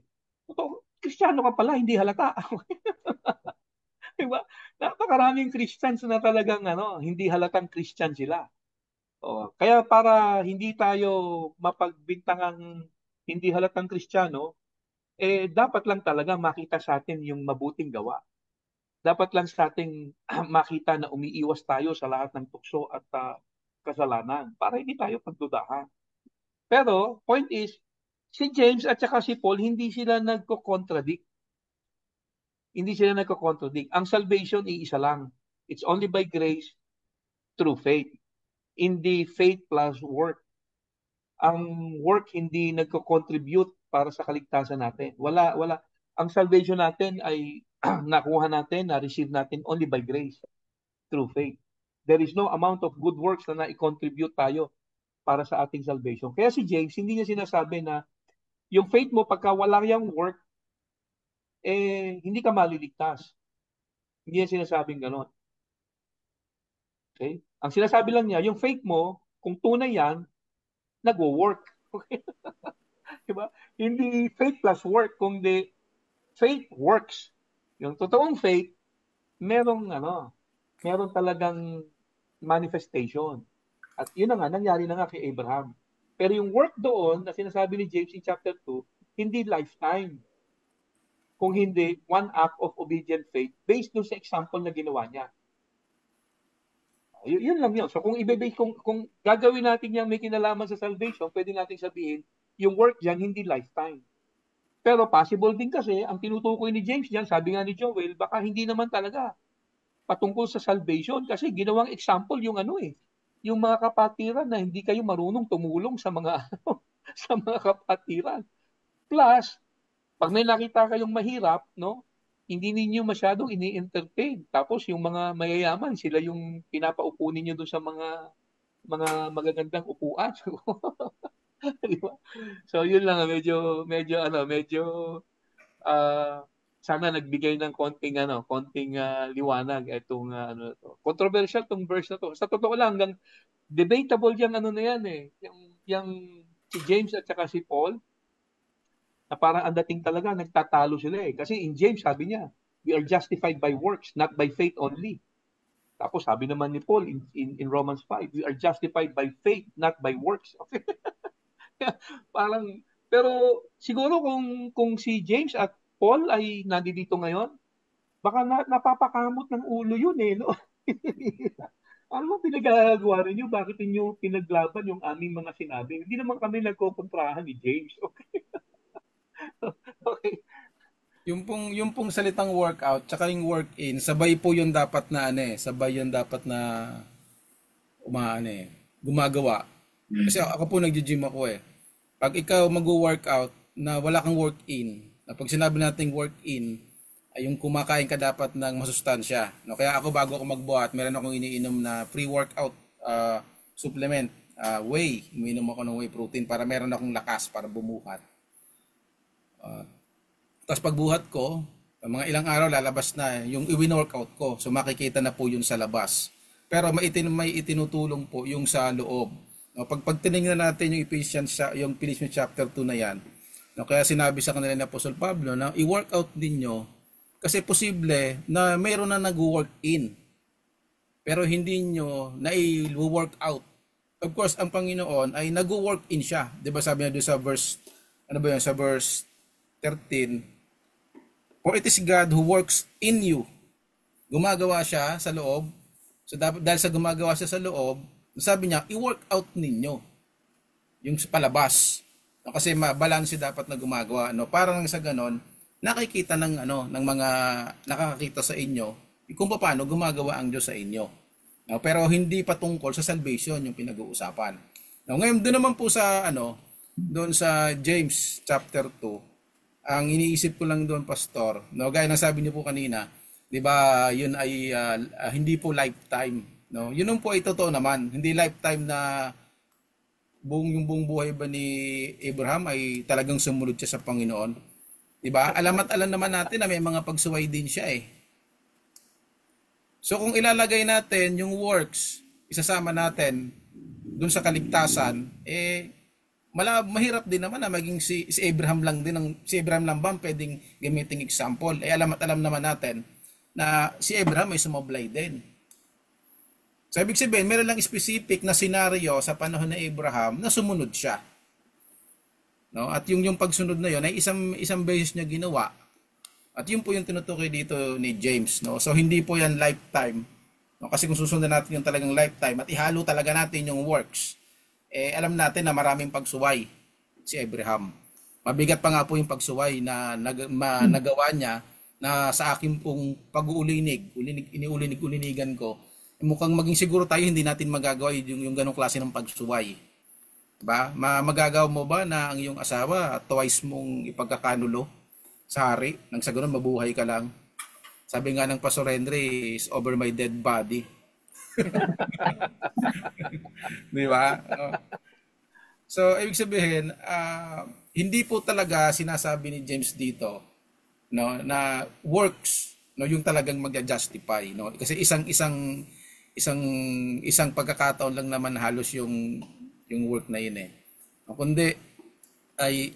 Kristiyano ka pala, hindi halata. Diba? Napakaraming Christians na talagang hindi halatang Christian sila. Kaya para hindi tayo mapagbintangang hindi halatang Kristiyano, dapat lang talaga makita sa atin yung mabuting gawa. Dapat lang sa ating makita na umiiwas tayo sa lahat ng tukso at kasalanan para hindi tayo pagdudahan. Pero, point is, si James at saka si Paul, hindi sila nagko-contradict. Hindi sila nagko-contradict. Ang salvation, iisa lang. It's only by grace through faith. Hindi faith plus work. Ang work hindi nagko-contribute para sa kaligtasan natin. Wala. Ang salvation natin ay nakuha natin, na-receive natin only by grace through faith. There is no amount of good works na na-contribute tayo para sa ating salvation. Kaya si James, hindi niya sinasabi na yung faith mo, pagka wala yung work, hindi ka maliligtas. Hindi niya sinasabing gano'n. Okay? Ang sinasabi lang niya, yung faith mo, kung tunay yan, nagwo-work. Okay? Diba? Hindi faith plus work, kundi faith works. Yung totoong faith, merong talagang manifestation. At yun na nga, nangyari na nga kay Abraham. Pero yung work doon, na sinasabi ni James in chapter 2, hindi lifetime. Kung hindi, one act of obedient faith based doon sa example na ginawa niya. Yun lang yun. So kung kung gagawin natin yung may kinalaman sa salvation, pwede natin sabihin, yung work dyan, hindi lifetime. Pero possible din kasi, ang tinutukoy ni James dyan, sabi nga ni Joel, baka hindi naman talaga patungkol sa salvation kasi ginawang example yung yung mga kapatiran na hindi kayo marunong tumulong sa mga sa mga kapatiran. Plus, pag may nakita kayong mahirap, no, hindi ninyo masyadong ini-entertain. Tapos yung mga mayayaman, sila yung pinapaupo ninyo doon sa mga magagandang upuan. Diba? So yun lang, medyo sana nagbigay ng konting liwanag itong to. Controversial tong verse na to. Sa totoo lang, hanggang debatable yung na yan eh. Yung si James at saka si Paul, na parang ang dating talaga nagtatalo sila eh. Kasi in James sabi niya, we are justified by works, not by faith only. Tapos sabi naman ni Paul in Romans 5, we are justified by faith, not by works. Okay. Parang, pero siguro kung si James at Paul ay nandito ngayon, baka napapakamot ng ulo yun eh. No? Ano mo pinagagawa rin nyo? Bakit inyo pinaglaban yung aming mga sinabi? Hindi naman kami nagkokontrahan ni James. Okay. Okay. Yung pong salitang workout tsaka yung work-in, sabay po yun dapat na sabay yun dapat na gumagawa. Kasi ako po nagji-gym ako eh. Pag ikaw mag-workout na wala kang work-in, na pag sinabi nating work-in, ay yung kumakain ka dapat ng masustansya. No? Kaya ako bago ako magbuhat, meron akong iniinom na pre-workout supplement, whey. Umiinom ako ng whey protein para meron akong lakas para bumuhat. Tapos pagbuhat ko, mga ilang araw lalabas na yung i-workout ko. So makikita na po yun sa labas. Pero may itinutulong po yung sa loob. No, pag tinignan natin yung Ephesians chapter 2 na yan, no, kaya sinabi sa kanila ni Apostle Pablo na i-workout ninyo kasi posible na mayroon na nag-work in. Pero hindi nyo na i-work out. Of course, ang Panginoon ay nag-work in siya. 'Di ba sabi niya doon sa verse sa verse 13, for it is God who works in you. Gumagawa siya sa loob. So dahil sa gumagawa siya sa loob, sabi niya, i-work out ninyo yung palabas. Kasi balance dapat na gumagawa. No? Parang sa ganon, nakikita ng mga nakakakita sa inyo kung paano gumagawa ang Diyos sa inyo. No? Pero hindi patungkol sa salvation yung pinag-uusapan. No? Ngayon, doon naman po sa doon sa James chapter 2, ang iniisip ko lang doon, Pastor, no, gaya ng sabi niyo po kanina, 'di ba, yun ay hindi po lifetime, no? Yun po ay totoo naman, hindi lifetime na yung buong buhay ba ni Abraham ay talagang sumunod siya sa Panginoon. 'Di ba? Alam naman natin na may mga pagsuway din siya eh. So kung ilalagay natin yung works, isasama natin doon sa kaligtasan, mahirap din naman na maging si Abraham lang din si Abraham lang ba pwedeng gamiting example. Alam naman natin na si Abraham ay sumablay din. So ibig sabihin, meron lang specific na senaryo sa panahon ni Abraham na sumunod siya. No? At yung pagsunod na yon ay isang beses niya ginawa. At yun po yung tinutukoy dito ni James, no. So hindi po yan lifetime. No, kasi kung susundan natin yung talagang lifetime at ihalo talaga natin yung works, alam natin na maraming pagsuway si Abraham. Mabigat pa nga po yung pagsuway na nagawa niya na sa akin pong iniulinig-ulinigan ko. Mukhang maging siguro tayo hindi natin magagawa yung ganong klase ng pagsuway. Diba? Magagawa mo ba na ang iyong asawa twice mong ipagkakanulo sa hari nang sa ganun mabuhay ka lang? Sabi nga ng Pastor Henry is over my dead body. Di ba? So, ibig sabihin, hindi po talaga sinasabi ni James dito, no, na works, no, yung talagang magja-justify, no? Kasi isang pagkakataon lang naman halos yung work na yun eh. Kundi ay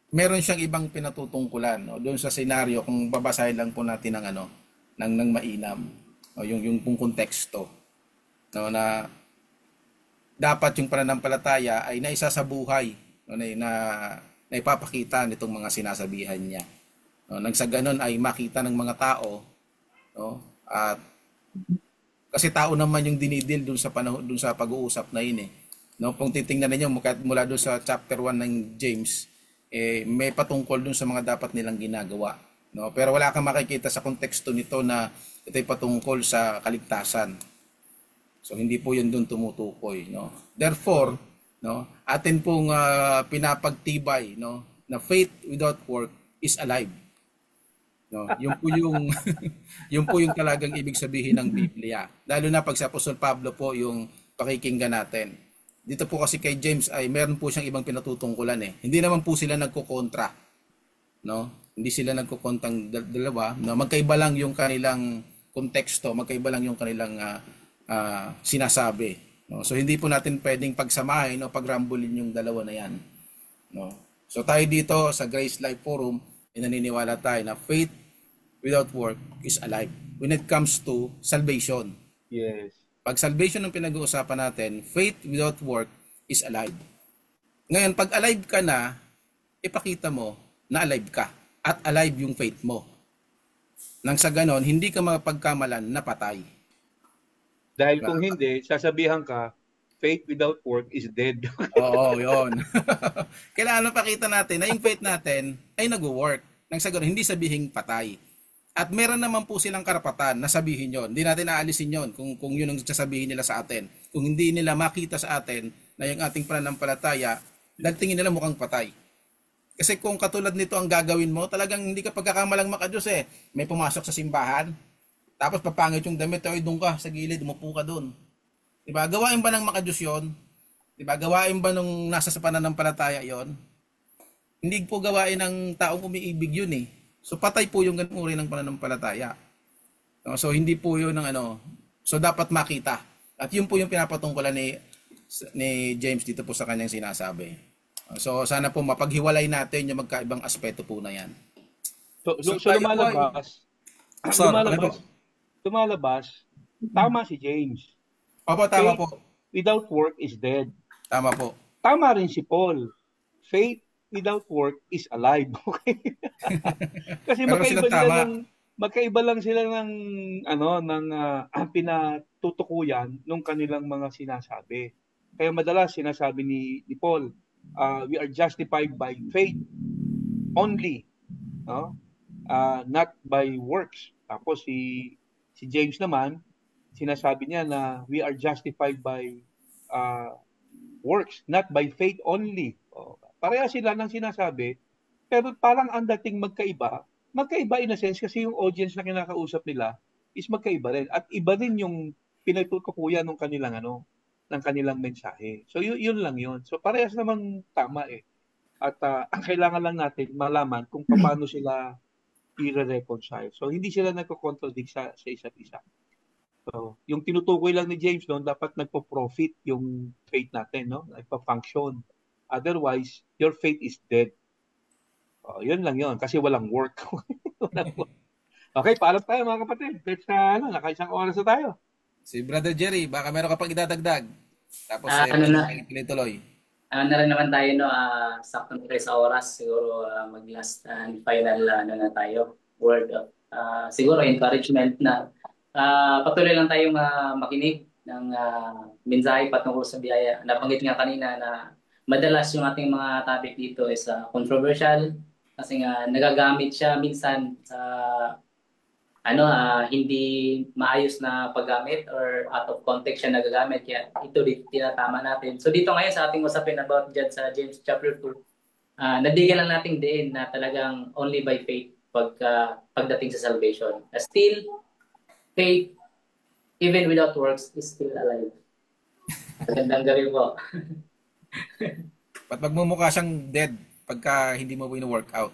meron siyang ibang pinatutungkulan, no, doon sa senaryo kung babasahin lang po natin ng ng mainam, no, yung pong konteksto, no, na dapat yung pananampalataya ay naisa sa buhay, no, na ipapakita nitong mga sinasabihan niya. No, nang sa ganun ay makita ng mga tao, no, at kasi tao naman yung dinidil dun sa panahon, dun sa pag-uusap na yun eh. No, kung titingnan niyo mula doon sa chapter 1 ng James, may patungkol dun sa mga dapat nilang ginagawa, no? Pero wala kang makikita sa konteksto nito na ito'y patungkol sa kaligtasan. So hindi po 'yun doon tumutukoy, no? Therefore, no, atin pong pinapagtibay, no, na faith without work is alive. No, yung po yung yung po yung talagang ibig sabihin ng Biblia. Lalo na pag sa Apostol Pablo po yung pakikinggan natin. Dito po kasi kay James ay meron po siyang ibang pinatutungkulan eh. Hindi naman po sila nagkokontra, no? Hindi sila nagkokontang dalawa, no? Magkaiba lang yung kanilang konteksto, magkaiba lang yung kanilang sinasabi, no? So hindi po natin pwedeng pagsamahin o pagrambulin yung dalawa na yan, no? So tayo dito sa Grace Life Forum, naniniwala tayo na faith without work is alive when it comes to salvation. Yes. Pag salvation ang pinag-uusapan natin, faith without work is alive. Ngayon, pag alive ka na, ipakita mo na alive ka at alive yung faith mo. Nang sa ganon, hindi ka mapagkamalan na patay. Dahil kung hindi, sasabihan ka, faith without work is dead. Oo, yun. Kailangan pakita natin na yung faith natin ay nag-work. Nang sa ganon, hindi sabihing patay. At meron naman po silang karapatan na sabihin yon. Hindi natin aalisin yon kung yun ang sasabihin nila sa atin. Kung hindi nila makita sa atin na yung ating pananampalataya, dahil tingin nila mukhang patay. Kasi kung katulad nito ang gagawin mo, talagang hindi ka pagkakamalang makadiyos eh. May pumasok sa simbahan, tapos papangit yung damit, ay doon ka sa gilid, umupo ka doon. Diba? Gawain ba ng makadiyos yon? Diba? Gawain ba nung nasa sa pananampalataya yon? Hindi po gawain ng taong umiibig yun eh. So patay po yung ganung uri ng pananampalataya. So hindi po yun ng so dapat makita. At yun po yung pinapatungkulan ni James dito po sa kanyang sinasabi. So sana po mapaghiwalay natin yung magkaibang aspeto po na yan. So lumalabas, tama si James. Opo, tama po. Without work is dead. Tama po. Tama rin si Paul. Faith without work is alive. Okay? Kasi magkaiba lang sila ng pinatutukuyan nung kanilang mga sinasabi. Kaya madalas sinasabi ni Paul, we are justified by faith only, no? Not by works. Tapos si James naman, sinasabi niya na we are justified by works, not by faith only. Pareha sila ng sinasabi, pero parang ang dating magkaiba in a sense kasi yung audience na kinakausap nila is magkaiba rin. At iba rin yung pinatutukuyan ng kanilang ng kanilang mensahe. So yun lang yun. So parehas naman tama eh. At ang kailangan lang natin malaman kung paano sila i-reconcile. So hindi sila nagko-contradict sa isa't isa. So yung tinutukoy lang ni James doon, dapat nagpo-profit yung faith natin, no? Nagpa-function. Otherwise, your faith is dead. Yun lang yun. Kasi walang work. Okay, paalam tayo mga kapatid. Let's nakaisang oras na tayo. Si Brother Jerry, baka meron ka pang idadagdag. Tapos tuloy. Na rin naman tayo, sakto na sa oras. Siguro mag-last and final na tayo. Word of, siguro encouragement na Patuloy lang tayong makinig ng mensahe patungkol sa biyaya. Nabanggit nga kanina na madalas yung ating mga topic dito is controversial kasi nga nagagamit siya minsan sa hindi maayos na paggamit or out of context siya nagagamit. Kaya ito dito tinatama natin. So dito ngayon sa ating usapin about dyan sa James chapter 2, nabigyan lang natin din na talagang only by faith pagdating sa salvation. Still, faith, even without works, is still alive. Magandang gabi po. Ba't magmumukha siyang dead pagka hindi mo wino-workout?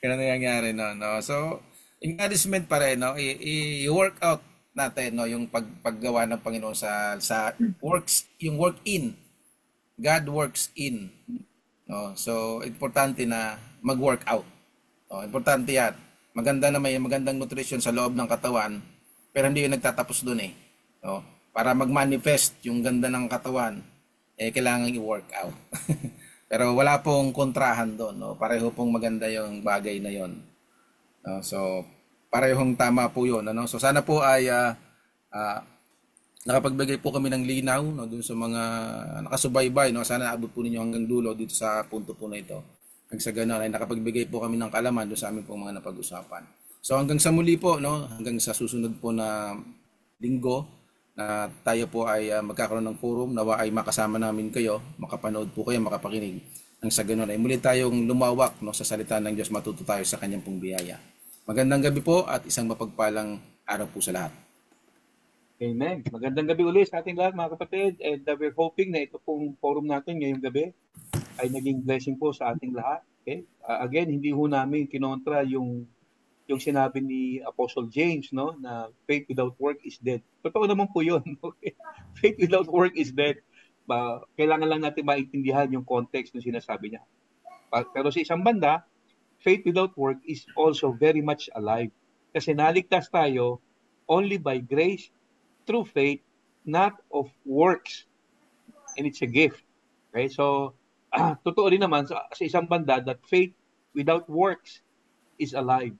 Ganun na nangyari, no? So, encouragement pa rin, no? I-work out natin, no? Yung paggawa ng Panginoon sa works, yung work in. God works in. No? So, importante na mag-work out. No? Importante yan. Maganda na may magandang nutrition sa loob ng katawan, pero hindi yung nagtatapos doon eh. No? Para mag-manifest yung ganda ng katawan, kailangan i-work out. Pero wala pong kontrahan doon, no? Pareho pong maganda yung bagay na yon. No? So, parehong tama po yun. Ano? So, sana po ay nakapagbigay po kami ng linaw, no, doon sa mga nakasubaybay. No? Sana abot po ninyo hanggang dulo dito sa punto po na ito. Hanggang sa ganoon ay nakapagbigay po kami ng kalaman doon sa amin pong mga napag-usapan. So, hanggang sa muli po, no? Hanggang sa susunod po na linggo, na tayo po ay magkakaroon ng forum, nawa ay makasama namin kayo, makapanood po kayo, makapakinig. Nang sa ganoon ay muli tayong lumawak, no, sa salita ng Diyos, matuto tayo sa kanyang pong biyaya. Magandang gabi po at isang mapagpalang araw po sa lahat. Amen. Magandang gabi ulit sa ating lahat mga kapatid, and we're hoping na ito pong forum natin ngayong gabi ay naging blessing po sa ating lahat. Okay? Again, hindi ho namin kinontra yung sinabi ni Apostle James, no, na faith without work is dead. Totoo naman po yun. Okay? Faith without work is dead. Kailangan lang natin maintindihan yung context ng sinasabi niya. Pero sa isang banda, faith without work is also very much alive. Kasi naligtas tayo only by grace, through faith, not of works. And it's a gift. Okay? So, totoo rin naman sa isang banda that faith without works is alive.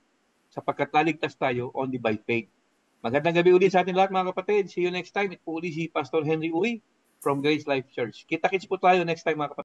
Sapagkat naligtas tayo only by faith. Magandang gabi ulit sa ating lahat mga kapatid. See you next time. Ito po ulit si Pastor Henry Uy from Grace Life Church. Kita-kits po tayo next time mga kapatid.